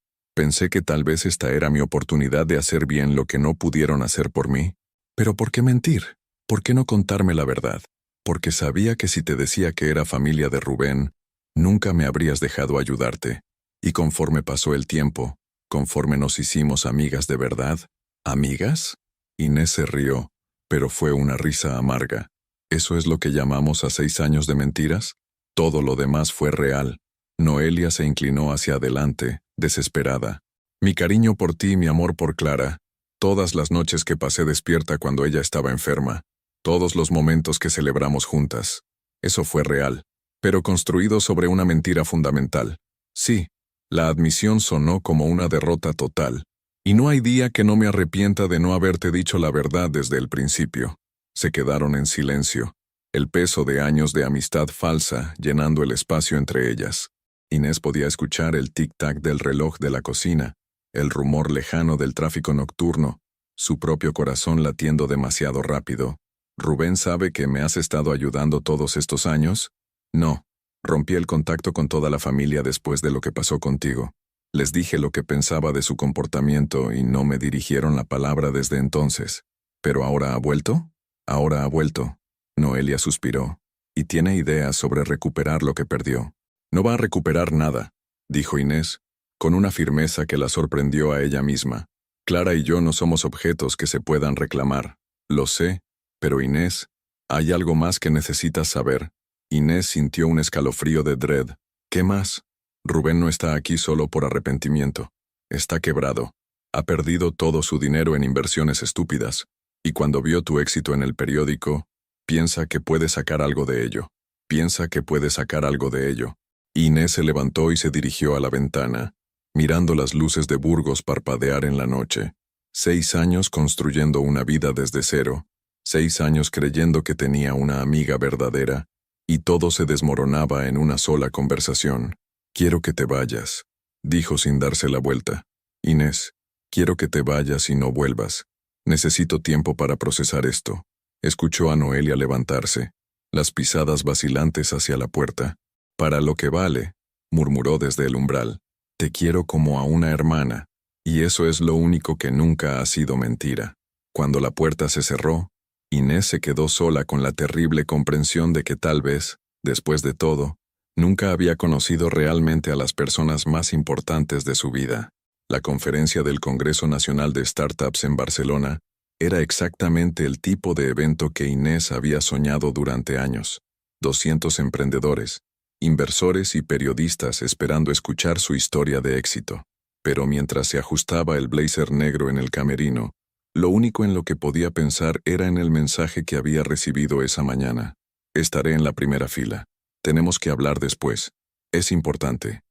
que tal vez esta era mi oportunidad de hacer bien lo que no pudieron hacer por mí. Pero ¿por qué mentir? ¿Por qué no contarme la verdad? Porque sabía que si te decía que era familia de Rubén, nunca me habrías dejado ayudarte. Y conforme pasó el tiempo, conforme nos hicimos amigas de verdad, ¿amigas? Inés se rió, pero fue una risa amarga. ¿Eso es lo que llamamos a 6 años de mentiras? Todo lo demás fue real. Noelia se inclinó hacia adelante, desesperada. Mi cariño por ti, mi amor por Clara, todas las noches que pasé despierta cuando ella estaba enferma, todos los momentos que celebramos juntas. Eso fue real, pero construido sobre una mentira fundamental. Sí, la admisión sonó como una derrota total, y no hay día que no me arrepienta de no haberte dicho la verdad desde el principio. Se quedaron en silencio, el peso de años de amistad falsa llenando el espacio entre ellas. Inés podía escuchar el tic-tac del reloj de la cocina, el rumor lejano del tráfico nocturno, su propio corazón latiendo demasiado rápido. ¿Rubén sabe que me has estado ayudando todos estos años? No. Rompí el contacto con toda la familia después de lo que pasó contigo. Les dije lo que pensaba de su comportamiento y no me dirigieron la palabra desde entonces. ¿Pero ahora ha vuelto? Ahora ha vuelto. Noelia suspiró. Y tiene ideas sobre recuperar lo que perdió. No va a recuperar nada, dijo Inés, con una firmeza que la sorprendió a ella misma. Clara y yo no somos objetos que se puedan reclamar. Lo sé, pero Inés, hay algo más que necesitas saber. Inés sintió un escalofrío de dread. ¿Qué más? Rubén no está aquí solo por arrepentimiento. Está quebrado. Ha perdido todo su dinero en inversiones estúpidas. Y cuando vio tu éxito en el periódico, piensa que puede sacar algo de ello. Piensa que puede sacar algo de ello. Inés se levantó y se dirigió a la ventana, mirando las luces de Burgos parpadear en la noche. 6 años construyendo una vida desde cero. 6 años creyendo que tenía una amiga verdadera, y todo se desmoronaba en una sola conversación. Quiero que te vayas, dijo sin darse la vuelta. Inés, quiero que te vayas y no vuelvas. Necesito tiempo para procesar esto. Escuchó a Noelia levantarse, las pisadas vacilantes hacia la puerta. Para lo que vale, murmuró desde el umbral. Te quiero como a una hermana, y eso es lo único que nunca ha sido mentira. Cuando la puerta se cerró, Inés se quedó sola con la terrible comprensión de que tal vez, después de todo, nunca había conocido realmente a las personas más importantes de su vida. La conferencia del Congreso Nacional de Startups en Barcelona era exactamente el tipo de evento que Inés había soñado durante años. 200 emprendedores, inversores y periodistas esperando escuchar su historia de éxito. Pero mientras se ajustaba el blazer negro en el camerino, lo único en lo que podía pensar era en el mensaje que había recibido esa mañana. Estaré en la primera fila. Tenemos que hablar después. Es importante.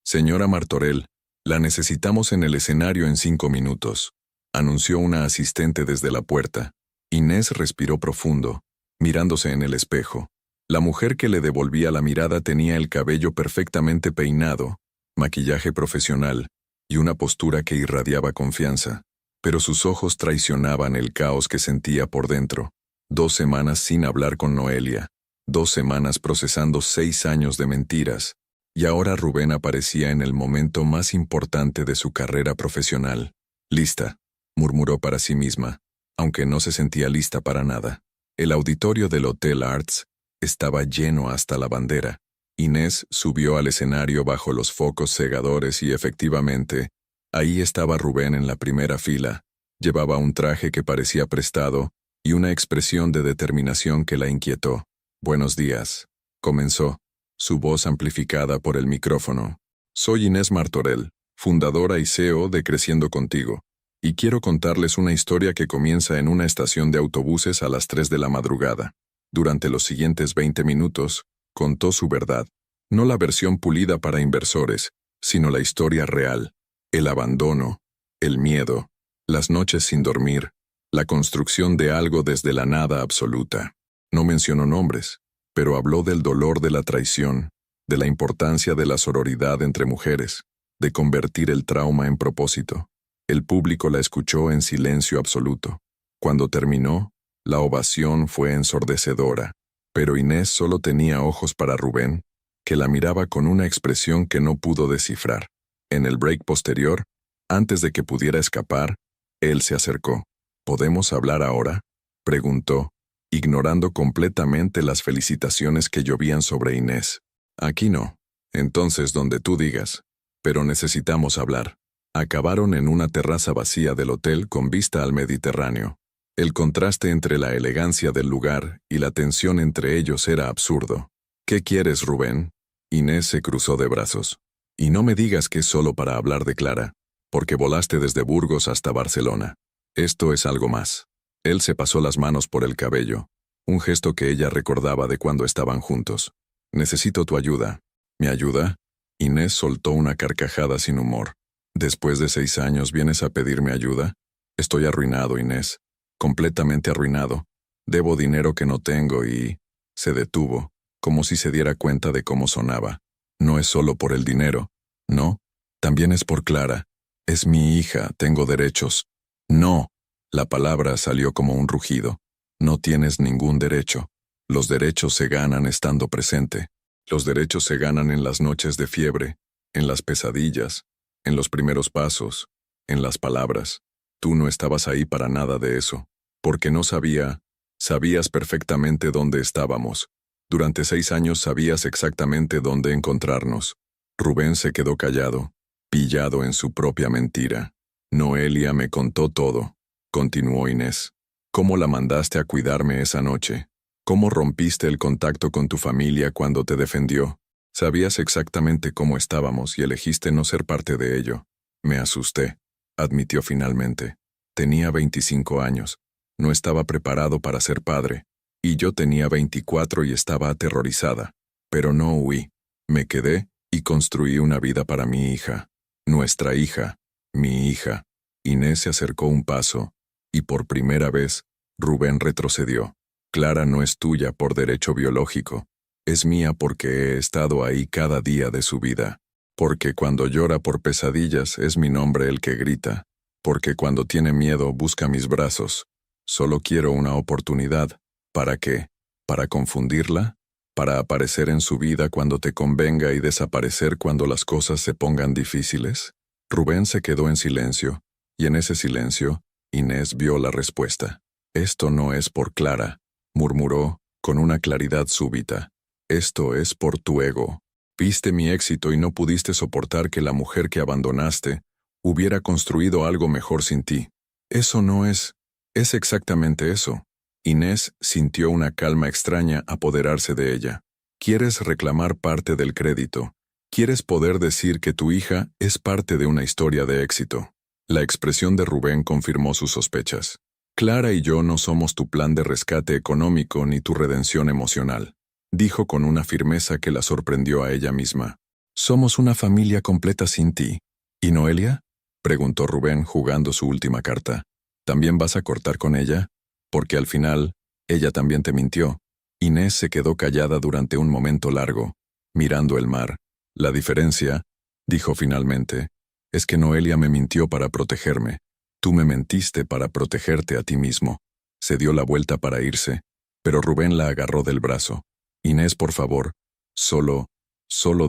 Señora Martorell, la necesitamos en el escenario en 5 minutos, anunció una asistente desde la puerta. Inés respiró profundo, mirándose en el espejo. La mujer que le devolvía la mirada tenía el cabello perfectamente peinado, maquillaje profesional y una postura que irradiaba confianza. Pero sus ojos traicionaban el caos que sentía por dentro. 2 semanas sin hablar con Noelia, 2 semanas procesando 6 años de mentiras, y ahora Rubén aparecía en el momento más importante de su carrera profesional. Lista, murmuró para sí misma, aunque no se sentía lista para nada. El auditorio del Hotel Arts estaba lleno hasta la bandera. Inés subió al escenario bajo los focos cegadores y efectivamente, ahí estaba Rubén en la primera fila. Llevaba un traje que parecía prestado y una expresión de determinación que la inquietó. «Buenos días», comenzó, su voz amplificada por el micrófono. «Soy Inés Martorell, fundadora y CEO de Creciendo Contigo, y quiero contarles una historia que comienza en una estación de autobuses a las 3 de la madrugada. Durante los siguientes 20 minutos, contó su verdad, no la versión pulida para inversores, sino la historia real. El abandono, el miedo, las noches sin dormir, la construcción de algo desde la nada absoluta. No mencionó nombres, pero habló del dolor de la traición, de la importancia de la sororidad entre mujeres, de convertir el trauma en propósito. El público la escuchó en silencio absoluto. Cuando terminó, la ovación fue ensordecedora, pero Inés solo tenía ojos para Rubén, que la miraba con una expresión que no pudo descifrar. En el break posterior, antes de que pudiera escapar, él se acercó. ¿Podemos hablar ahora?, preguntó, ignorando completamente las felicitaciones que llovían sobre Inés. Aquí no. Entonces donde tú digas. Pero necesitamos hablar. Acabaron en una terraza vacía del hotel con vista al Mediterráneo. El contraste entre la elegancia del lugar y la tensión entre ellos era absurdo. ¿Qué quieres, Rubén? Inés se cruzó de brazos. Y no me digas que es solo para hablar de Clara, porque volaste desde Burgos hasta Barcelona. Esto es algo más. Él se pasó las manos por el cabello, un gesto que ella recordaba de cuando estaban juntos. Necesito tu ayuda. ¿Mi ayuda? Inés soltó una carcajada sin humor. ¿Después de 6 años vienes a pedirme ayuda? Estoy arruinado, Inés. Completamente arruinado. Debo dinero que no tengo y... Se detuvo, como si se diera cuenta de cómo sonaba. No es solo por el dinero. No, también es por Clara. Es mi hija, tengo derechos. No. La palabra salió como un rugido. No tienes ningún derecho. Los derechos se ganan estando presente. Los derechos se ganan en las noches de fiebre, en las pesadillas, en los primeros pasos, en las palabras. Tú no estabas ahí para nada de eso. Porque no sabías perfectamente dónde estábamos. Durante 6 años sabías exactamente dónde encontrarnos. Rubén se quedó callado, pillado en su propia mentira. Noelia me contó todo, continuó Inés. ¿Cómo la mandaste a cuidarme esa noche? ¿Cómo rompiste el contacto con tu familia cuando te defendió? Sabías exactamente cómo estábamos y elegiste no ser parte de ello. Me asusté, admitió finalmente. Tenía 25 años. No estaba preparado para ser padre. Y yo tenía 24 y estaba aterrorizada. Pero no huí. Me quedé y construí una vida para mi hija. Nuestra hija. Mi hija. Inés se acercó un paso, y por primera vez, Rubén retrocedió. Clara no es tuya por derecho biológico. Es mía porque he estado ahí cada día de su vida. Porque cuando llora por pesadillas es mi nombre el que grita. Porque cuando tiene miedo busca mis brazos. Solo quiero una oportunidad. ¿Para qué? ¿Para confundirla? ¿Para aparecer en su vida cuando te convenga y desaparecer cuando las cosas se pongan difíciles? Rubén se quedó en silencio, y en ese silencio, Inés vio la respuesta. Esto no es por Clara, murmuró, con una claridad súbita. Esto es por tu ego. Viste mi éxito y no pudiste soportar que la mujer que abandonaste hubiera construido algo mejor sin ti. Eso no es... Es exactamente eso. Inés sintió una calma extraña apoderarse de ella. Quieres reclamar parte del crédito. Quieres poder decir que tu hija es parte de una historia de éxito. La expresión de Rubén confirmó sus sospechas. Clara y yo no somos tu plan de rescate económico ni tu redención emocional, dijo con una firmeza que la sorprendió a ella misma. Somos una familia completa sin ti. ¿Y Noelia? Preguntó Rubén jugando su última carta. ¿También vas a cortar con ella? Porque al final, ella también te mintió. Inés se quedó callada durante un momento largo, mirando el mar. La diferencia, dijo finalmente, es que Noelia me mintió para protegerme. Tú me mentiste para protegerte a ti mismo. Se dio la vuelta para irse, pero Rubén la agarró del brazo. Inés, por favor, solo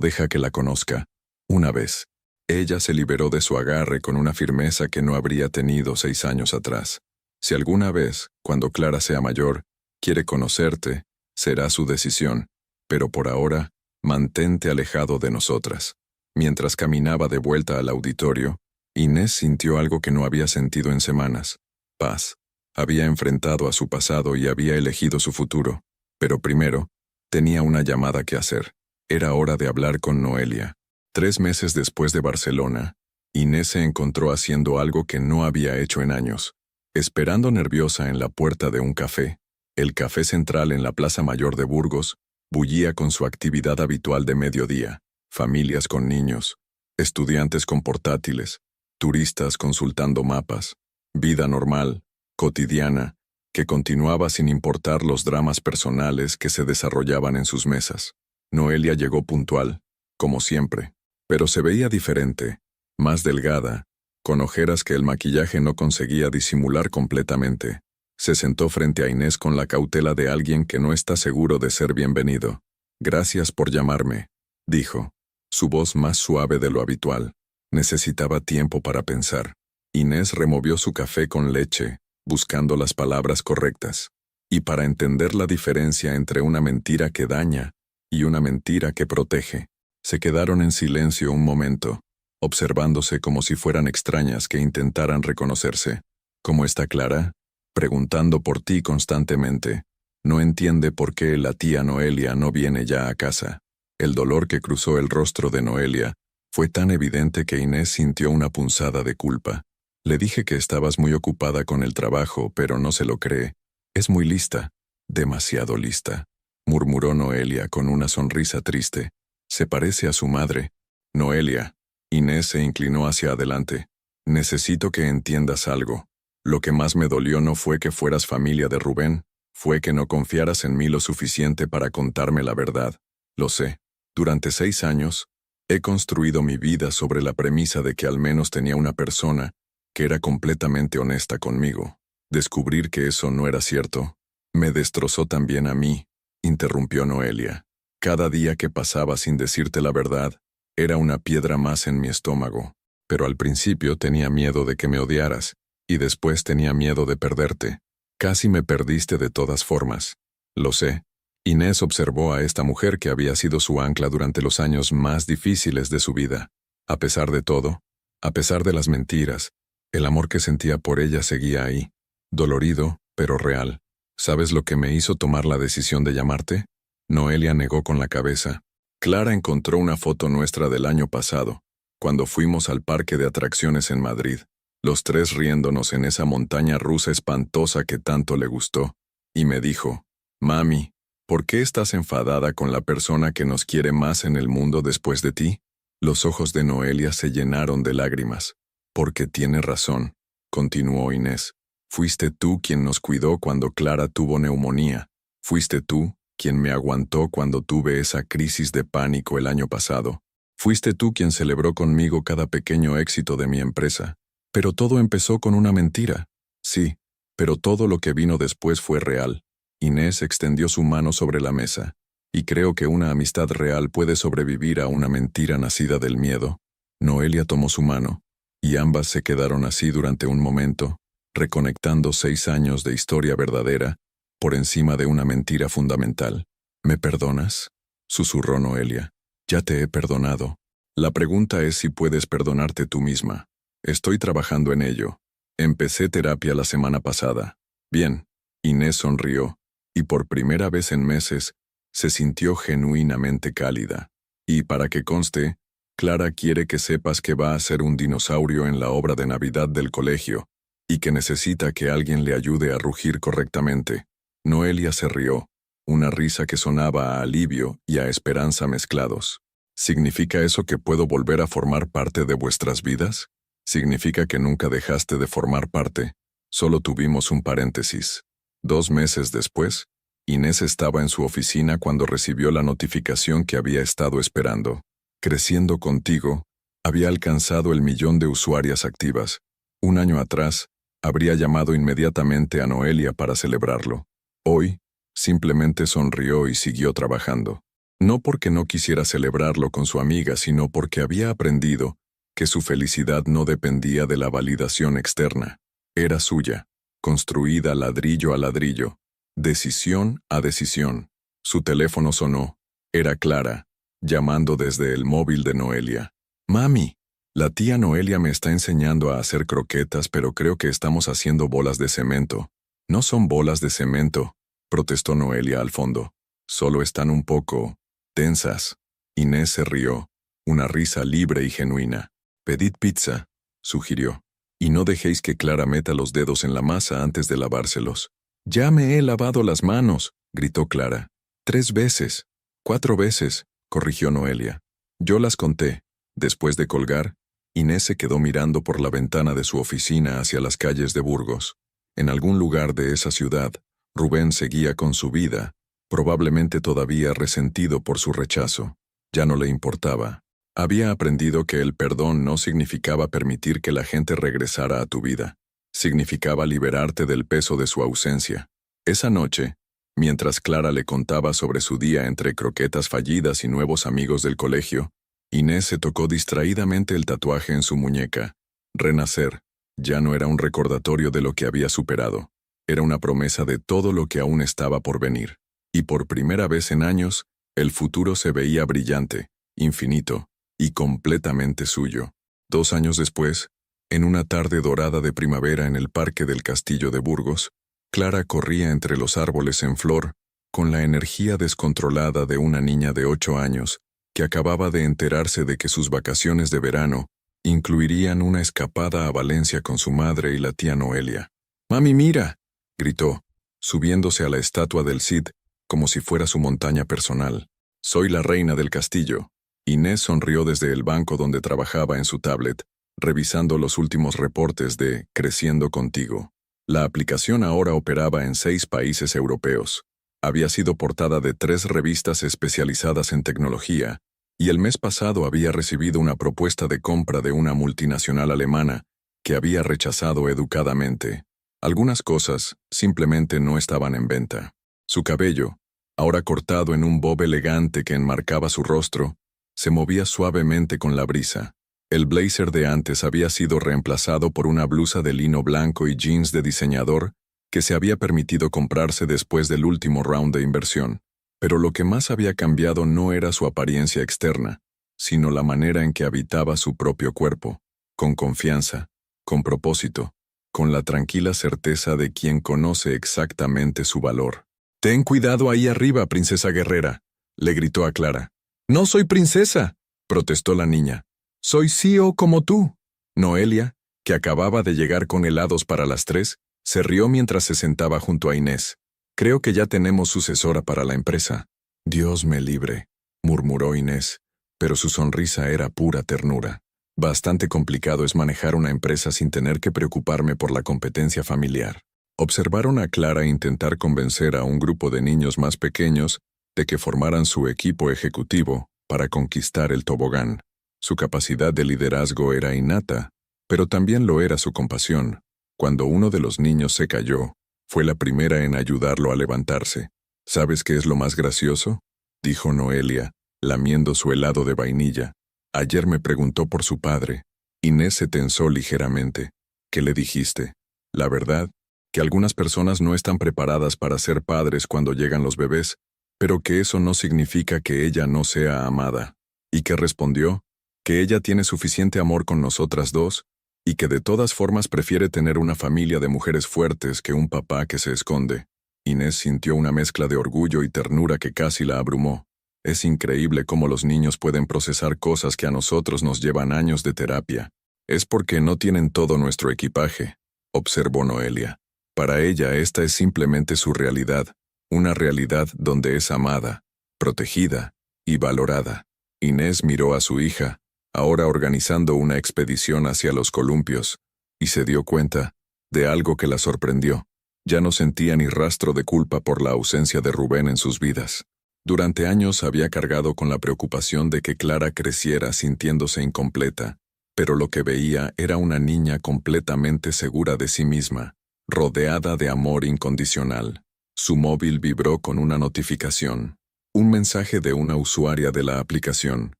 deja que la conozca. Una vez. Ella se liberó de su agarre con una firmeza que no habría tenido 6 años atrás. Si alguna vez, cuando Clara sea mayor, quiere conocerte, será su decisión, pero por ahora, mantente alejado de nosotras. Mientras caminaba de vuelta al auditorio, Inés sintió algo que no había sentido en semanas. Paz. Había enfrentado a su pasado y había elegido su futuro. Pero primero, tenía una llamada que hacer. Era hora de hablar con Noelia. 3 meses después de Barcelona, Inés se encontró haciendo algo que no había hecho en años. Esperando nerviosa en la puerta de un café, el café central en la Plaza Mayor de Burgos, bullía con su actividad habitual de mediodía. Familias con niños, estudiantes con portátiles, turistas consultando mapas, vida normal, cotidiana, que continuaba sin importar los dramas personales que se desarrollaban en sus mesas. Noelia llegó puntual, como siempre, pero se veía diferente, más delgada, con ojeras que el maquillaje no conseguía disimular completamente. Se sentó frente a Inés con la cautela de alguien que no está seguro de ser bienvenido. Gracias por llamarme, dijo, su voz más suave de lo habitual. Necesitaba tiempo para pensar. Inés removió su café con leche, buscando las palabras correctas. Y para entender la diferencia entre una mentira que daña y una mentira que protege, se quedaron en silencio un momento, observándose como si fueran extrañas que intentaran reconocerse. ¿Cómo está Clara? Preguntando por ti constantemente. No entiende por qué la tía Noelia no viene ya a casa. El dolor que cruzó el rostro de Noelia fue tan evidente que Inés sintió una punzada de culpa. Le dije que estabas muy ocupada con el trabajo, pero no se lo cree. Es muy lista, demasiado lista, murmuró Noelia con una sonrisa triste. Se parece a su madre. Noelia. Inés se inclinó hacia adelante. Necesito que entiendas algo. Lo que más me dolió no fue que fueras familia de Rubén, fue que no confiaras en mí lo suficiente para contarme la verdad. Lo sé. Durante 6 años, He construido mi vida sobre la premisa de que al menos tenía una persona que era completamente honesta conmigo. Descubrir que eso no era cierto me destrozó también a mí, interrumpió Noelia. Cada día que pasaba sin decirte la verdad era una piedra más en mi estómago. Pero al principio tenía miedo de que me odiaras, y después tenía miedo de perderte. Casi me perdiste de todas formas. Lo sé. Inés observó a esta mujer que había sido su ancla durante los años más difíciles de su vida. A pesar de todo, a pesar de las mentiras, el amor que sentía por ella seguía ahí, dolorido, pero real. ¿Sabes lo que me hizo tomar la decisión de llamarte? Noelia negó con la cabeza. Clara encontró una foto nuestra del año pasado, cuando fuimos al parque de atracciones en Madrid, los tres riéndonos en esa montaña rusa espantosa que tanto le gustó, y me dijo, «Mami, ¿por qué estás enfadada con la persona que nos quiere más en el mundo después de ti?» Los ojos de Noelia se llenaron de lágrimas. «Porque tiene razón», continuó Inés. «Fuiste tú quien nos cuidó cuando Clara tuvo neumonía. Fuiste tú quien me aguantó cuando tuve esa crisis de pánico el año pasado. Fuiste tú quien celebró conmigo cada pequeño éxito de mi empresa. Pero todo empezó con una mentira. Sí, pero todo lo que vino después fue real». Inés extendió su mano sobre la mesa. «Y creo que una amistad real puede sobrevivir a una mentira nacida del miedo». Noelia tomó su mano, y ambas se quedaron así durante un momento, reconectando 6 años de historia verdadera por encima de una mentira fundamental. «¿Me perdonas?», susurró Noelia. «Ya te he perdonado. La pregunta es si puedes perdonarte tú misma. Estoy trabajando en ello. Empecé terapia la semana pasada». «Bien». Inés sonrió, y por primera vez en meses, se sintió genuinamente cálida. «Y para que conste, Clara quiere que sepas que va a ser un dinosaurio en la obra de Navidad del colegio, y que necesita que alguien le ayude a rugir correctamente». Noelia se rió, una risa que sonaba a alivio y a esperanza mezclados. «¿Significa eso que puedo volver a formar parte de vuestras vidas? ¿Significa que nunca dejaste de formar parte? Solo tuvimos un paréntesis». 2 meses después, Inés estaba en su oficina cuando recibió la notificación que había estado esperando. «Creciendo contigo» había alcanzado el 1.000.000 de usuarias activas. Un año atrás, habría llamado inmediatamente a Noelia para celebrarlo. Hoy, simplemente sonrió y siguió trabajando. No porque no quisiera celebrarlo con su amiga, sino porque había aprendido que su felicidad no dependía de la validación externa. Era suya, construida ladrillo a ladrillo, decisión a decisión. Su teléfono sonó. Era Clara, llamando desde el móvil de Noelia. «Mami, la tía Noelia me está enseñando a hacer croquetas, pero creo que estamos haciendo bolas de cemento». «No son bolas de cemento», protestó Noelia al fondo. «Solo están un poco tensas». Inés se rió, una risa libre y genuina. «Pedid pizza», sugirió. «Y no dejéis que Clara meta los dedos en la masa antes de lavárselos». «Ya me he lavado las manos», gritó Clara. 3 veces. 4 veces, corrigió Noelia. «Yo las conté». Después de colgar, Inés se quedó mirando por la ventana de su oficina hacia las calles de Burgos. En algún lugar de esa ciudad, Rubén seguía con su vida, probablemente todavía resentido por su rechazo. Ya no le importaba. Había aprendido que el perdón no significaba permitir que la gente regresara a tu vida. Significaba liberarte del peso de su ausencia. Esa noche, mientras Clara le contaba sobre su día entre croquetas fallidas y nuevos amigos del colegio, Inés se tocó distraídamente el tatuaje en su muñeca. Renacer ya no era un recordatorio de lo que había superado. Era una promesa de todo lo que aún estaba por venir. Y por primera vez en años, el futuro se veía brillante, infinito y completamente suyo. 2 años después, en una tarde dorada de primavera en el parque del castillo de Burgos, Clara corría entre los árboles en flor, con la energía descontrolada de una niña de 8 años, que acababa de enterarse de que sus vacaciones de verano incluirían una escapada a Valencia con su madre y la tía Noelia. «¡Mami, mira!», gritó, subiéndose a la estatua del Cid, como si fuera su montaña personal. «Soy la reina del castillo». Inés sonrió desde el banco donde trabajaba en su tablet, revisando los últimos reportes de Creciendo Contigo. La aplicación ahora operaba en 6 países europeos. Había sido portada de 3 revistas especializadas en tecnología y el mes pasado había recibido una propuesta de compra de una multinacional alemana que había rechazado educadamente. Algunas cosas simplemente no estaban en venta. Su cabello, ahora cortado en un bob elegante que enmarcaba su rostro, se movía suavemente con la brisa. El blazer de antes había sido reemplazado por una blusa de lino blanco y jeans de diseñador que se había permitido comprarse después del último round de inversión. Pero lo que más había cambiado no era su apariencia externa, sino la manera en que habitaba su propio cuerpo, con confianza, con propósito, con la tranquila certeza de quien conoce exactamente su valor. «Ten cuidado ahí arriba, princesa guerrera», le gritó a Clara. «No soy princesa», protestó la niña. «Soy CEO como tú». Noelia, que acababa de llegar con helados para las 3, se rió mientras se sentaba junto a Inés. «Creo que ya tenemos sucesora para la empresa». «Dios me libre», murmuró Inés, pero su sonrisa era pura ternura. «Bastante complicado es manejar una empresa sin tener que preocuparme por la competencia familiar». Observaron a Clara intentar convencer a un grupo de niños más pequeños de que formaran su equipo ejecutivo para conquistar el tobogán. Su capacidad de liderazgo era innata, pero también lo era su compasión. Cuando uno de los niños se cayó, fue la primera en ayudarlo a levantarse. «¿Sabes qué es lo más gracioso?», dijo Noelia, lamiendo su helado de vainilla. «Ayer me preguntó por su padre». Inés se tensó ligeramente. «¿Qué le dijiste?» «La verdad, que algunas personas no están preparadas para ser padres cuando llegan los bebés, pero que eso no significa que ella no sea amada». ¿Y qué respondió? Que ella tiene suficiente amor con nosotras dos, y que de todas formas prefiere tener una familia de mujeres fuertes que un papá que se esconde. Inés sintió una mezcla de orgullo y ternura que casi la abrumó. Es increíble cómo los niños pueden procesar cosas que a nosotros nos llevan años de terapia. «Es porque no tienen todo nuestro equipaje», observó Noelia. «Para ella esta es simplemente su realidad, una realidad donde es amada, protegida y valorada». Inés miró a su hija, ahora organizando una expedición hacia los columpios, y se dio cuenta de algo que la sorprendió. Ya no sentía ni rastro de culpa por la ausencia de Rubén en sus vidas. Durante años había cargado con la preocupación de que Clara creciera sintiéndose incompleta, pero lo que veía era una niña completamente segura de sí misma, rodeada de amor incondicional. Su móvil vibró con una notificación. Un mensaje de una usuaria de la aplicación.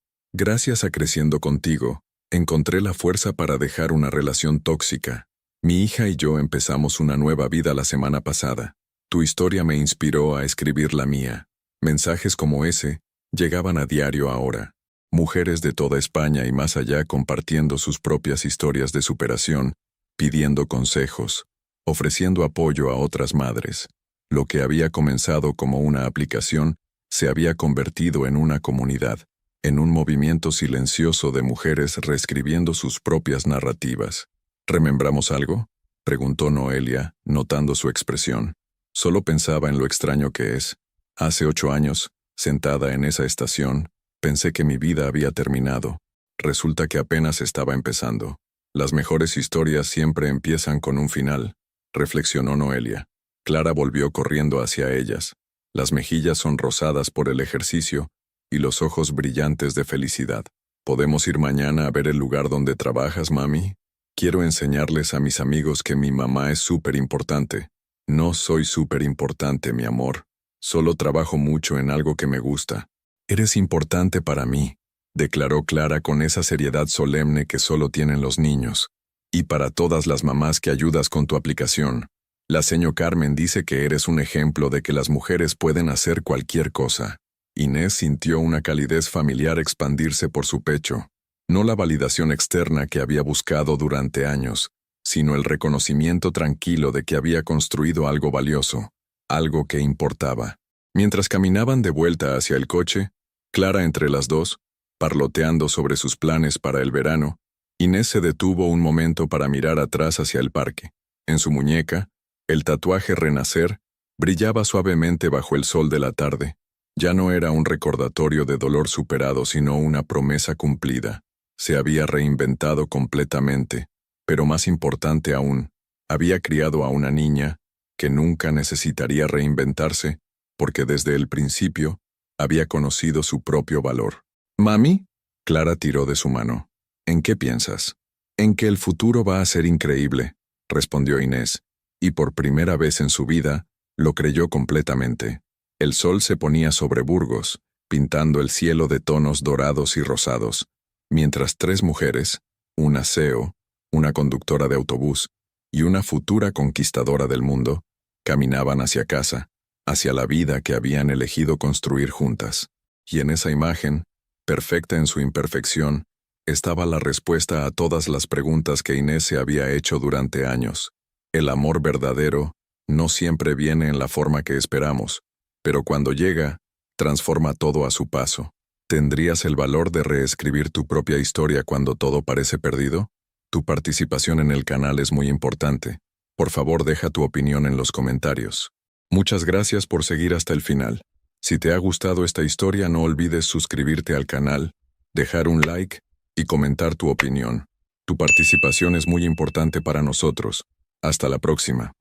«Gracias a Creciendo Contigo, encontré la fuerza para dejar una relación tóxica. Mi hija y yo empezamos una nueva vida la semana pasada. Tu historia me inspiró a escribir la mía». Mensajes como ese llegaban a diario ahora. Mujeres de toda España y más allá compartiendo sus propias historias de superación, pidiendo consejos, ofreciendo apoyo a otras madres. Lo que había comenzado como una aplicación se había convertido en una comunidad, en un movimiento silencioso de mujeres reescribiendo sus propias narrativas. «¿Remembramos algo?», preguntó Noelia, notando su expresión. Solo pensaba en lo extraño que es. Hace 8 años, sentada en esa estación, pensé que mi vida había terminado. Resulta que apenas estaba empezando. Las mejores historias siempre empiezan con un final, reflexionó Noelia. Clara volvió corriendo hacia ellas, las mejillas sonrosadas por el ejercicio y los ojos brillantes de felicidad. «¿Podemos ir mañana a ver el lugar donde trabajas, mami? Quiero enseñarles a mis amigos que mi mamá es súper importante». «No soy súper importante, mi amor. Solo trabajo mucho en algo que me gusta». «Eres importante para mí», declaró Clara con esa seriedad solemne que solo tienen los niños. «Y para todas las mamás que ayudas con tu aplicación. La señora Carmen dice que eres un ejemplo de que las mujeres pueden hacer cualquier cosa». Inés sintió una calidez familiar expandirse por su pecho. No la validación externa que había buscado durante años, sino el reconocimiento tranquilo de que había construido algo valioso, algo que importaba. Mientras caminaban de vuelta hacia el coche, Clara entre las dos, parloteando sobre sus planes para el verano, Inés se detuvo un momento para mirar atrás hacia el parque. En su muñeca, el tatuaje Renacer brillaba suavemente bajo el sol de la tarde. Ya no era un recordatorio de dolor superado, sino una promesa cumplida. Se había reinventado completamente, pero más importante aún, había criado a una niña que nunca necesitaría reinventarse, porque desde el principio había conocido su propio valor. Mami, Clara tiró de su mano. ¿En qué piensas? En que el futuro va a ser increíble, respondió Inés, y por primera vez en su vida, lo creyó completamente. El sol se ponía sobre Burgos, pintando el cielo de tonos dorados y rosados, mientras tres mujeres, una CEO, una conductora de autobús y una futura conquistadora del mundo, caminaban hacia casa, hacia la vida que habían elegido construir juntas. Y en esa imagen, perfecta en su imperfección, estaba la respuesta a todas las preguntas que Inés se había hecho durante años. El amor verdadero no siempre viene en la forma que esperamos, pero cuando llega, transforma todo a su paso. ¿Tendrías el valor de reescribir tu propia historia cuando todo parece perdido? Tu participación en el canal es muy importante. Por favor, deja tu opinión en los comentarios. Muchas gracias por seguir hasta el final. Si te ha gustado esta historia, no olvides suscribirte al canal, dejar un like y comentar tu opinión. Tu participación es muy importante para nosotros. Hasta la próxima.